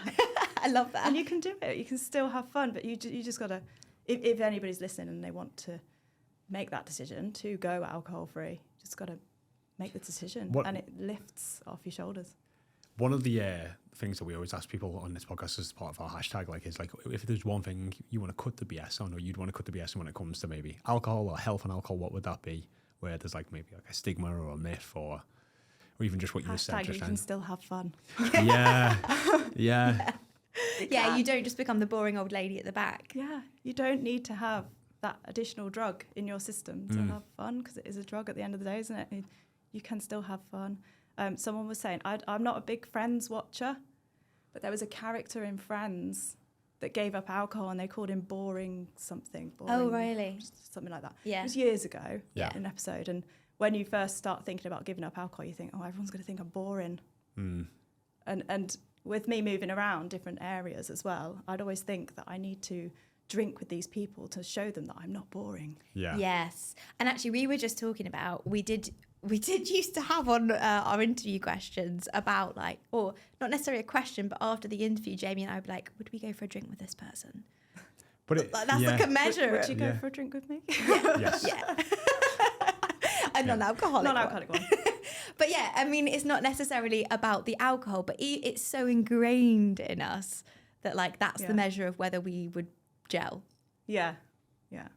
I love that. And you can do it. You can still have fun. But you just got to, if anybody's listening and they want to make that decision to go alcohol-free, just got to make the decision. And it lifts off your shoulders. One of the things that we always ask people on this podcast as part of our hashtag, like, is like, if there's one thing you want to cut the BS on, or you'd want to cut the BS on when it comes to maybe alcohol or health and alcohol, what would that be? Where there's like maybe like a stigma or a myth, or even just what you just said. Hashtag you can still have fun. Yeah. Yeah, you don't just become the boring old lady at the back. Yeah, you don't need to have that additional drug in your system to have fun, because it is a drug at the end of the day, isn't it? You can still have fun. Someone was saying, I'm not a big Friends watcher, but there was a character in Friends that gave up alcohol and they called him boring something. Oh, really? Something like that. Yeah. It was years ago, Yeah. an episode. And when you first start thinking about giving up alcohol, you think, oh, everyone's going to think I'm boring. And with me moving around different areas as well, I'd always think that I need to drink with these people to show them that I'm not boring. Yeah. Yes. And actually, we were just talking about, we did used to have on our interview questions about like, or not necessarily a question, but after the interview, Jamie and I would be like, would we go for a drink with this person? But Like, that's like a measure. Would you go for a drink with me? Yes. Yeah. A non-alcoholic Non-alcoholic one. But yeah, I mean, it's not necessarily about the alcohol, but it's so ingrained in us that like that's the measure of whether we would gel. Yeah. Yeah.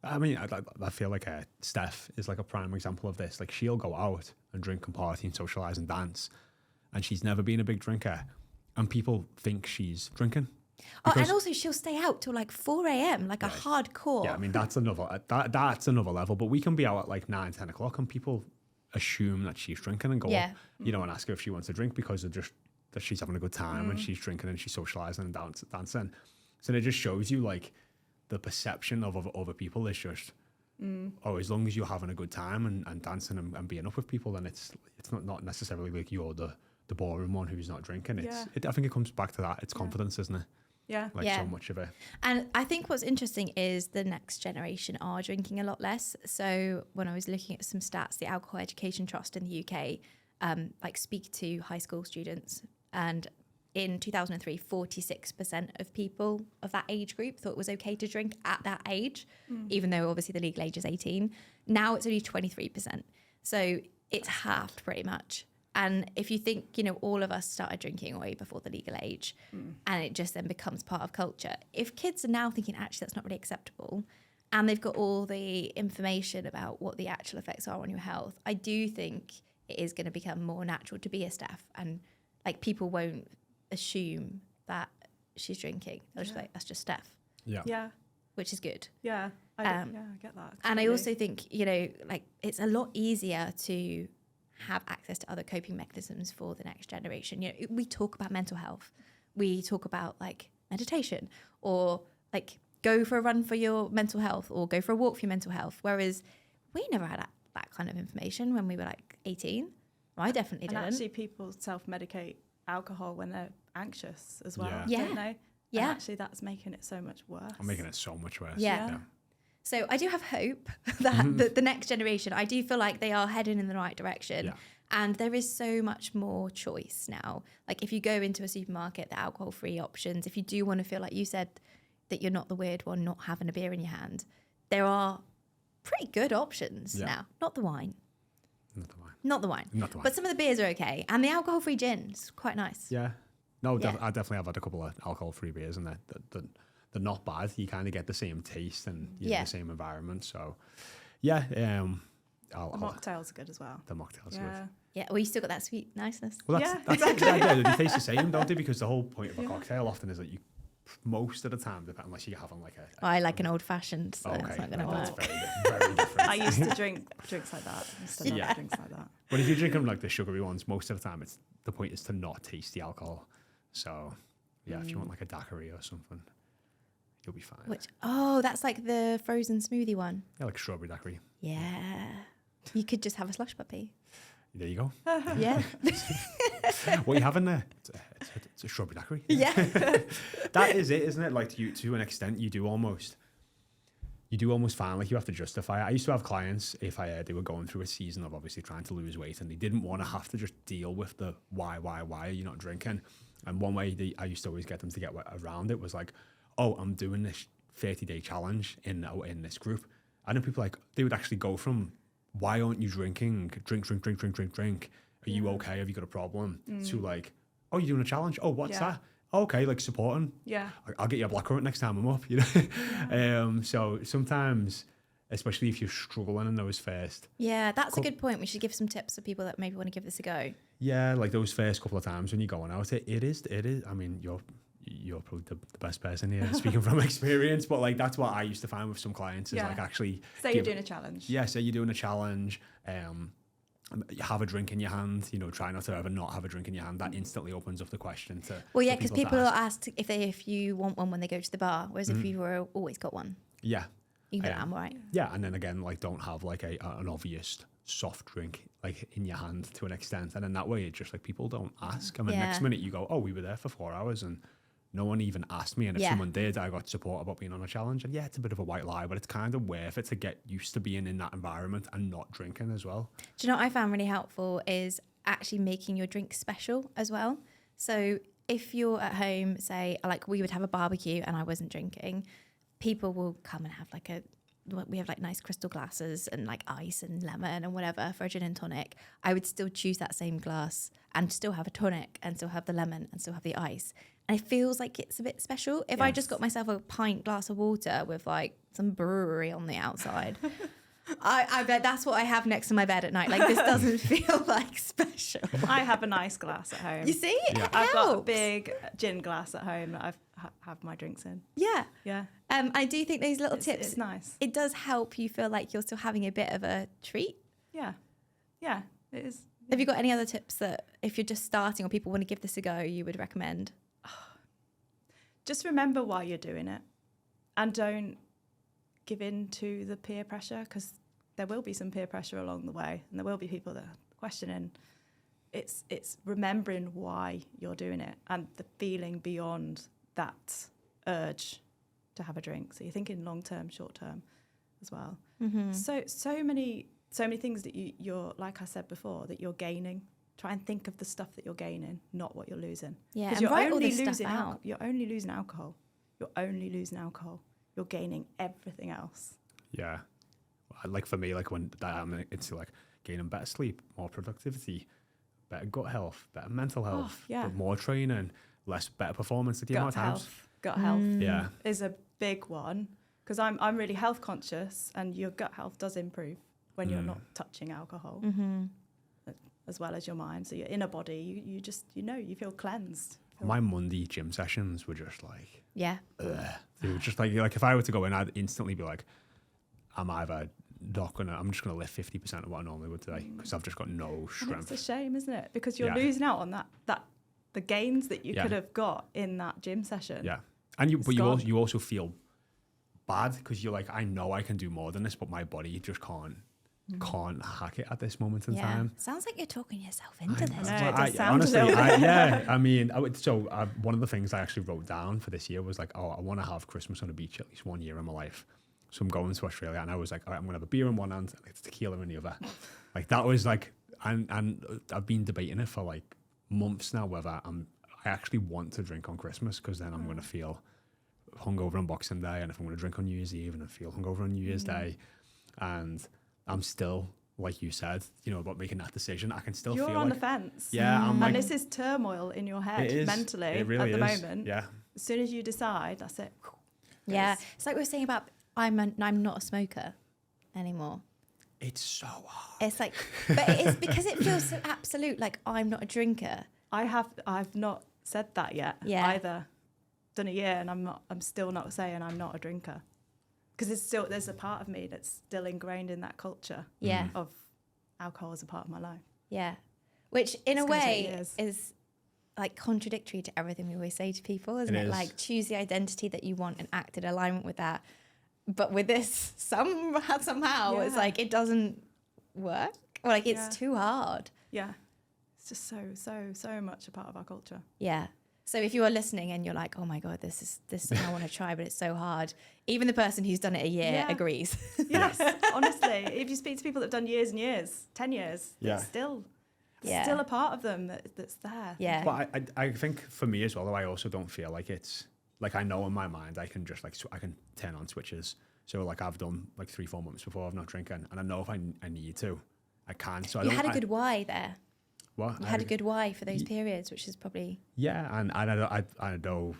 I mean, I feel like Steph is like a prime example of this. Like, she'll go out and drink and party and socialise and dance, and she's never been a big drinker, and people think she's drinking. Oh, and also she'll stay out till like 4 a.m, like a hardcore. Yeah, I mean, that's another level. But we can be out at like 9, 10 o'clock, and people assume that she's drinking and go up, and ask her if she wants a drink because of just that she's having a good time and she's drinking and she's socialising and dancing. So it just shows you like the perception of other people is just, as long as you're having a good time and dancing and being up with people, then it's not necessarily like you're the boring one who's not drinking. I think it comes back to that. It's confidence, isn't it? Yeah. So much of it. And I think what's interesting is the next generation are drinking a lot less. So when I was looking at some stats, the Alcohol Education Trust in the UK speak to high school students, and in 2003, 46% of people of that age group thought it was okay to drink at that age, even though obviously the legal age is 18. Now it's only 23%. So it's halved pretty much. And if you think, all of us started drinking way before the legal age, and it just then becomes part of culture. If kids are now thinking, actually, that's not really acceptable, and they've got all the information about what the actual effects are on your health, I do think it is going to become more natural to be a Steph, and like people won't assume that she's drinking. They'll just be like, that's just Steph. Yeah. Yeah. Which is good. Yeah. I get that. And I also think, it's a lot easier to have access to other coping mechanisms for the next generation. We talk about mental health. We talk about like meditation, or like go for a run for your mental health, or go for a walk for your mental health. Whereas we never had that kind of information when we were like 18. I definitely didn't. And actually people self-medicate alcohol when they're anxious as well, Yeah. don't they? Yeah. And actually that's making it so much worse. I'm making it so much worse. Yeah. So I do have hope that the next generation, I do feel like they are heading in the right direction. Yeah. And there is so much more choice now. Like if you go into a supermarket, the alcohol-free options, if you do want to feel like you said that you're not the weird one not having a beer in your hand, there are pretty good options now. Not the wine. Not the wine. Not the wine. Not the wine. But some of the beers are okay. And the alcohol-free gin's quite nice. Yeah. No, Yeah. I definitely have had a couple of alcohol-free beers, and they're not bad. You kind of get the same taste and the same environment. So, yeah, The mocktails are good as well. the mocktails are Yeah. good. Yeah, well, you still got that sweet niceness. Well, Yeah, that's exactly. they taste the same, don't they? Because the whole point of a cocktail often is that you, most of the time, unless you're having like a I like an old-fashioned, so okay, it's not going to that's work. very different. I used to drink drinks like that. I used to love Yeah. drinks like that. But if you're drinking like the sugary ones, most of the time, the point is to not taste the alcohol. So, yeah, if you want like a daiquiri or something, you'll be fine. That's like the frozen smoothie one. Yeah, like strawberry daiquiri. Yeah. You could just have a slush puppy. There you go. Yeah. What are you having there? It's a strawberry daiquiri. Yeah. That is it, isn't it? Like to an extent, you do almost find like you have to justify it. I used to have clients if they were going through a season of obviously trying to lose weight and they didn't want to have to just deal with the why are you not drinking? And one way I used to always get them to get around it was like, oh, I'm doing this 30-day challenge in this group. And then people they would actually go from, why aren't you drinking? Drink. Are you okay? Have you got a problem? To like, oh, you're doing a challenge? Oh, what's that? Oh, okay, like supporting. Yeah. I'll get you a blackcurrant next time I'm up, you know? Yeah. So sometimes, especially if you're struggling in those first. Yeah, that's a good point. We should give some tips for people that maybe want to give this a go. Yeah, like those first couple of times when you're going out, it is. I mean, you're probably the best person here speaking from experience, but like that's what I used to find with some clients is like actually say you're doing a challenge. Yeah, say you're doing a challenge. You have a drink in your hand. Try not to ever not have a drink in your hand. That instantly opens up the question to. Well, yeah, because people are asked if you want one when they go to the bar, whereas if you've always got one, yeah, you can be like, I'm all right. Yeah, and then again, like don't have like an obvious soft drink like in your hand to an extent, and then that way it just like people don't ask, and the next minute you go, oh, we were there for 4 hours and no one even asked me, and if someone did, I got support about being on a challenge. And yeah, it's a bit of a white lie, but it's kind of worth it to get used to being in that environment and not drinking as well. Do you know what I found really helpful is actually making your drink special as well. So if you're at home, say like we would have a barbecue and I wasn't drinking, people will come and have we have like nice crystal glasses and like ice and lemon and whatever for a gin and tonic. I would still choose that same glass and still have a tonic and still have the lemon and still have the ice. And it feels like it's a bit special. If I just got myself a pint glass of water with like some brewery on the outside, I bet that's what I have next to my bed at night. Like this doesn't feel like special. I have a nice glass at home. You see? Yeah. It I've got a helps. big gin glass at home that I have my drinks in. Yeah. Yeah. I do think these little It's tips, nice. it does help you feel like you're still having a bit of a treat. Yeah. Yeah, it is. Have you got any other tips that if you're just starting or people want to give this a go, you would recommend? Just remember why you're doing it and don't give in to the peer pressure, because there will be some peer pressure along the way and there will be people that are questioning. It's remembering why you're doing it and the feeling beyond that urge to have a drink. So you're thinking long term, short term as well. Mm-hmm. So many things that you're, like I said before, that you're gaining. Try and think of the stuff that you're gaining, not what you're losing. Yeah, Because and you're write all only this stuff losing out. You're only losing alcohol. You're only losing alcohol. You're gaining everything else. Yeah, like for me, like when I'm into like gaining better sleep, more productivity, better gut health, better mental health, yeah. more training, better performance at the amount of times. Gut health Yeah, is a big one, because I'm really health conscious, and your gut health does improve when you're not touching alcohol, as well as your mind. So your inner body, you just you feel cleansed. my Monday gym sessions were just like, Yeah. they were just like if I were to go in, I'd instantly be like, I'm just gonna lift 50% of what I normally would today because I've just got no And strength. it's a shame, isn't it? Because you're Yeah. losing out on that the gains that you could have got in that gym session. Yeah, and It's you gone. also feel bad because you're like, I know I can do more than this, but my body just can't hack it at this moment in time. Sounds like you're talking yourself into this. know. It does sound a honestly, little bit. I mean, one of the things I actually wrote down for this year was like, oh, I want to have Christmas on a beach at least 1 year in my life. So I'm going to Australia, and I was like, all right, I'm gonna have a beer in one hand, and it's tequila in the other. Like that was like, and I've been debating it for like months now whether I actually want to drink on Christmas, because then I'm gonna feel hungover on Boxing Day, and if I'm gonna drink on New Year's Eve, and I feel hungover on New Year's Day, and I'm still like you said, you know, about making that decision, I can still You're feel on like, the fence. yeah, I'm like, And this is turmoil in your head it is, mentally it really at the is. moment. Yeah. As soon as you decide, that's it. Yeah. It's like we were saying about I'm not a smoker anymore. It's so hard. It's like, but it's because it feels so absolute. Like I'm not a drinker. I've not said that yet either. Done a year and I'm still not saying I'm not a drinker. Because there's a part of me that's still ingrained in that culture of alcohol as a part of my life. Yeah. Which in It's a gonna take way years. is like contradictory to everything we always say to people, isn't It it? is. Like choose the identity that you want and act in alignment with that. But with this, somehow it's like it doesn't work. Or like it's too hard. Yeah. It's just so much a part of our culture. Yeah. So if you are listening and you're like, oh my God, this is something I want to try, but it's so hard. Even the person who's done it a year agrees. Yes, honestly. If you speak to people that have done years and years, 10 years, it's still a part of them that's there. Yeah. But I think for me as well, though, I also don't feel like it's, like I know in my mind I can just like, I can turn on switches. So like I've done like 3-4 months before of not drinking, and I know if I need to, I can. So You had a good why there. What? You had a good why for those periods, which is probably... Yeah, and I know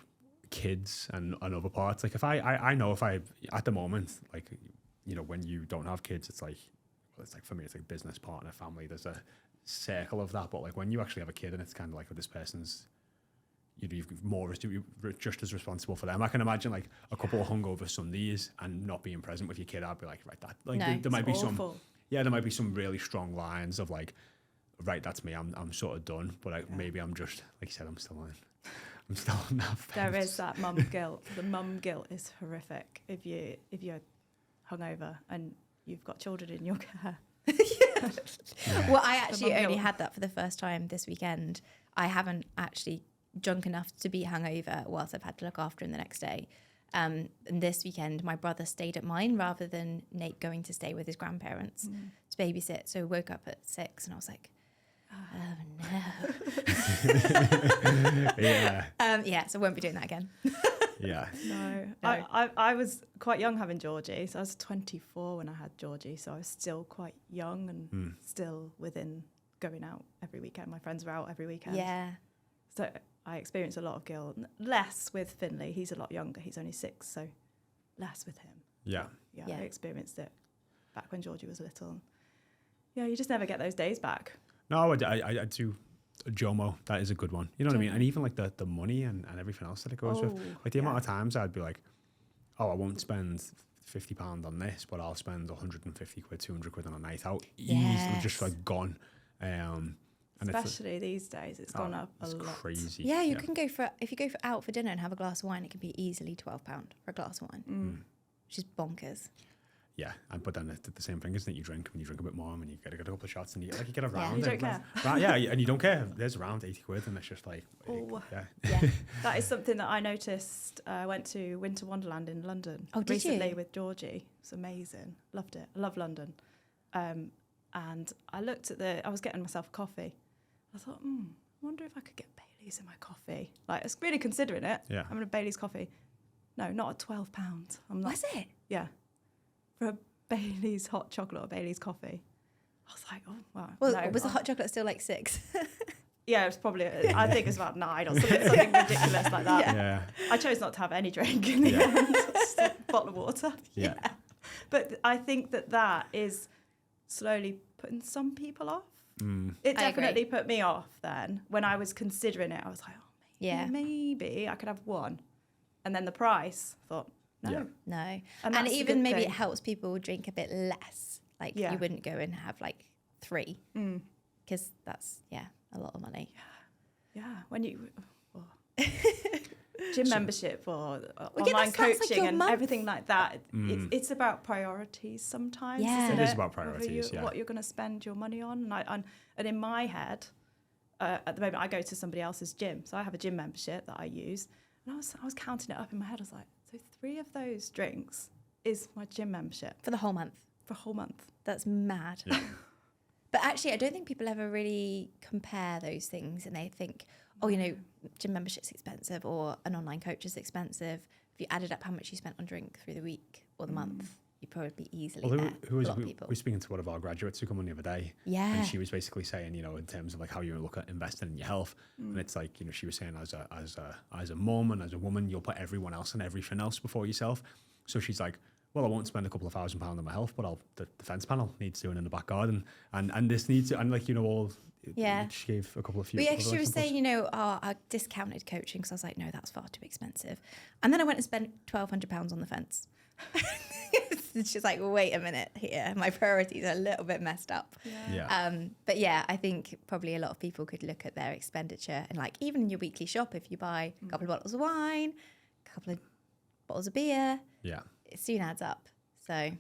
kids and other parts. Like if I know if I, at the moment, like, you know, when you don't have kids, it's like for me, it's like business, partner, family. There's a circle of that. But like when you actually have a kid and it's kind of like, oh, this person's, you're just as responsible for them. I can imagine like a couple of hungover Sundays and not being present with your kid. I'd be like, right, that like No, there might be awful. there might be some really strong lines of like, right, that's me. I'm sort of done, but maybe I'm just, like you said, I'm still on that fence. There is that mum guilt. The mum guilt is horrific if you're hungover and you've got children in your care. Well, I actually mum only guilt. had that for the first time this weekend. I haven't actually drunk enough to be hungover whilst I've had to look after him the next day. And this weekend, my brother stayed at mine rather than Nate going to stay with his grandparents to babysit. So I woke up at 6 and I was like, oh no. Yeah. So I won't be doing that again. Yeah. No. No. I was quite young having Georgie. So I was 24 when I had Georgie. So I was still quite young and still within going out every weekend. My friends were out every weekend. Yeah. So I experienced a lot of guilt. Less with Finley. He's a lot younger. He's only 6. So less with him. Yeah. Yeah. Yeah. I experienced it back when Georgie was little. Yeah, you just never get those days back. No, I do. Jomo, that is a good one. You know what I mean? And even like the money and everything else that it goes with. Like the amount of times I'd be like, oh, I won't spend £50 on this, but I'll spend 150 quid, 200 quid on a night out. Easily, just like gone. And Especially these days, it's gone up a lot. Crazy. Yeah, you can go if you go out for dinner and have a glass of wine, it can be easily £12 for a glass of wine, which is bonkers. Yeah, but then it's the same thing, isn't it? You drink when you drink a bit more, and you get a couple of shots, and you get around. You don't care. Yeah, and you don't care. There's around 80 quid, and it's just like, Yeah. Yeah. That is something that I noticed. I went to Winter Wonderland in London recently you? With Georgie. It's amazing. Loved it. I love London. And I looked at I was getting myself a coffee. I thought, I wonder if I could get Baileys in my coffee. Like, I was really considering it. Yeah. I'm going to Baileys coffee. No, not at £12. I'm not. Was it? Yeah. For a Baileys hot chocolate or Baileys coffee. I was like, oh, wow. Well, no, was the hot chocolate still like 6? Yeah, it was probably, I think it's about 9 or something ridiculous like that. Yeah. I chose not to have any drink in the end, just a bottle of water. Yeah. But I think that is slowly putting some people off. It I definitely put me off then. When I was considering it, I was like, Yeah. maybe I could have one. And then the price, I thought, no. Yeah. No. And And that's the even good maybe it thing. helps people drink a bit less. Like Yeah. you wouldn't go and have like 3 because that's, a lot of money. Yeah, when you... gym membership or yeah, online that's like coaching your and month. everything like that. It's about priorities sometimes. Yeah. Isn't It is it? about priorities, yeah. What you're going to spend your money on. And in my head, at the moment, I go to somebody else's gym. So I have a gym membership that I use. And I was counting it up in my head. I was like, so 3 of those drinks is my gym membership For the whole month. for a whole month. That's mad. Yeah. But actually, I don't think people ever really compare those things and they think, gym membership's expensive or an online coach is expensive. If you added up how much you spent on drink through the week or the month, you're probably easily Well, there who for a was lot of we people. were speaking to one of our graduates who come on the other day, Yeah. and she was basically saying, you know, in terms of like how you look at investing in your health, and it's like, you know, she was saying as a mom and as a woman, you'll put everyone else and everything else before yourself. So she's like, well, I won't spend a couple of £1,000 on my health, but the fence panel needs doing in the back garden, and this needs to, and like, you know, all. Yeah. She gave a couple of few. But yeah, other she was examples. saying, you know, I discounted coaching because I was like, no, that's far too expensive. And then I went and spent £1,200 on the fence. It's just like, wait a minute here. My priorities are a little bit messed up. Yeah. But yeah, I think probably a lot of people could look at their expenditure and like even in your weekly shop, if you buy a couple of bottles of wine, a couple of bottles of beer, Yeah. it soon adds up. So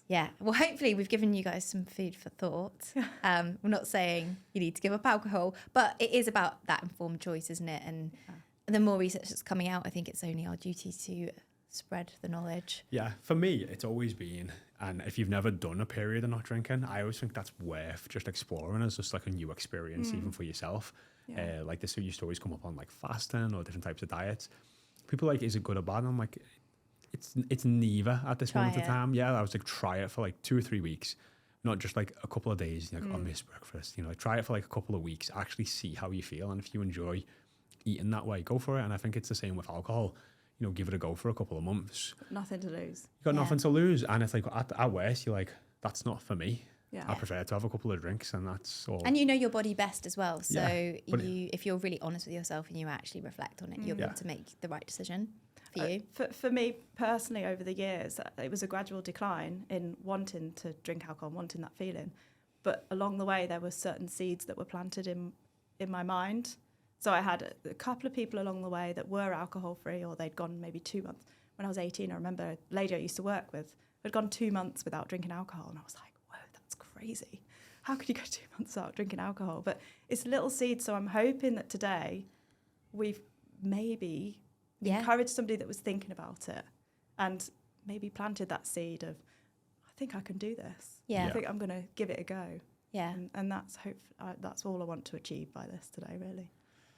yeah, well, hopefully we've given you guys some food for thought. We're not saying you need to give up alcohol, but it is about that informed choice, isn't it? And the more research that's coming out, I think it's only our duty to spread the knowledge. Yeah, for me, it's always been, and if you've never done a period of not drinking, I always think that's worth just exploring as just like a new experience, even for yourself. Yeah. Like this used to always come up on like fasting or different types of diets. People are like, is it good or bad? And I'm like, it's neither at this Try moment in it. time. Yeah, I was like, try it for like 2 or 3 weeks, not just like a couple of days, like, I miss breakfast. You know, like, try it for like a couple of weeks, actually see how you feel. And if you enjoy eating that way, go for it. And I think it's the same with alcohol. You know, give it a go for a couple of months. Nothing to lose. You got Yeah. nothing to lose. And it's like, at worst, you're like, that's not for me. Yeah. I prefer to have a couple of drinks, and that's all. And you know your body best as well. So Yeah, but if you're really honest with yourself and you actually reflect on it, you'll be able to make the right decision for you. For me personally, over the years, it was a gradual decline in wanting to drink alcohol, wanting that feeling. But along the way, there were certain seeds that were planted in my mind. So I had a couple of people along the way that were alcohol free, or they'd gone maybe 2 months. When I was 18, I remember a lady I used to work with had gone 2 months without drinking alcohol, and I was like, whoa, that's crazy. How could you go 2 months without drinking alcohol? But it's little seeds, so I'm hoping that today we've maybe encouraged somebody that was thinking about it and maybe planted that seed of, I think I can do this. Yeah. I think I'm going to give it a go. Yeah. And that's all I want to achieve by this today, really.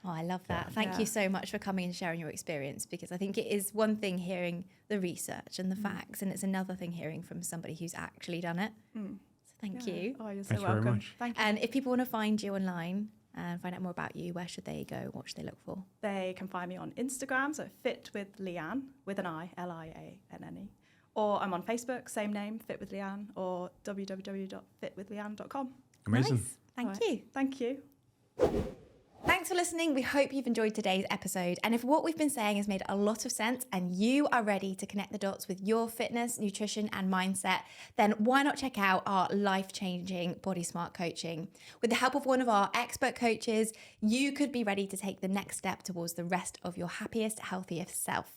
Oh, I love that. Yeah. Thank you so much for coming and sharing your experience, because I think it is one thing hearing the research and the facts, and it's another thing hearing from somebody who's actually done it. So thank you. Oh, you're so Thank you very welcome. much. Thank you. And if people want to find you online and find out more about you, where should they go? What should they look for? They can find me on Instagram, so Fit with Lianne, with an I, Lianne. Or I'm on Facebook, same name, Fit with Lianne, or www.fitwithlianne.com. Amazing. Nice. Thank All right. you. Thank you. Thanks for listening. We hope you've enjoyed today's episode. And if what we've been saying has made a lot of sense and you are ready to connect the dots with your fitness, nutrition, and mindset, then why not check out our life-changing Body Smart coaching? With the help of one of our expert coaches, you could be ready to take the next step towards the rest of your happiest, healthiest self.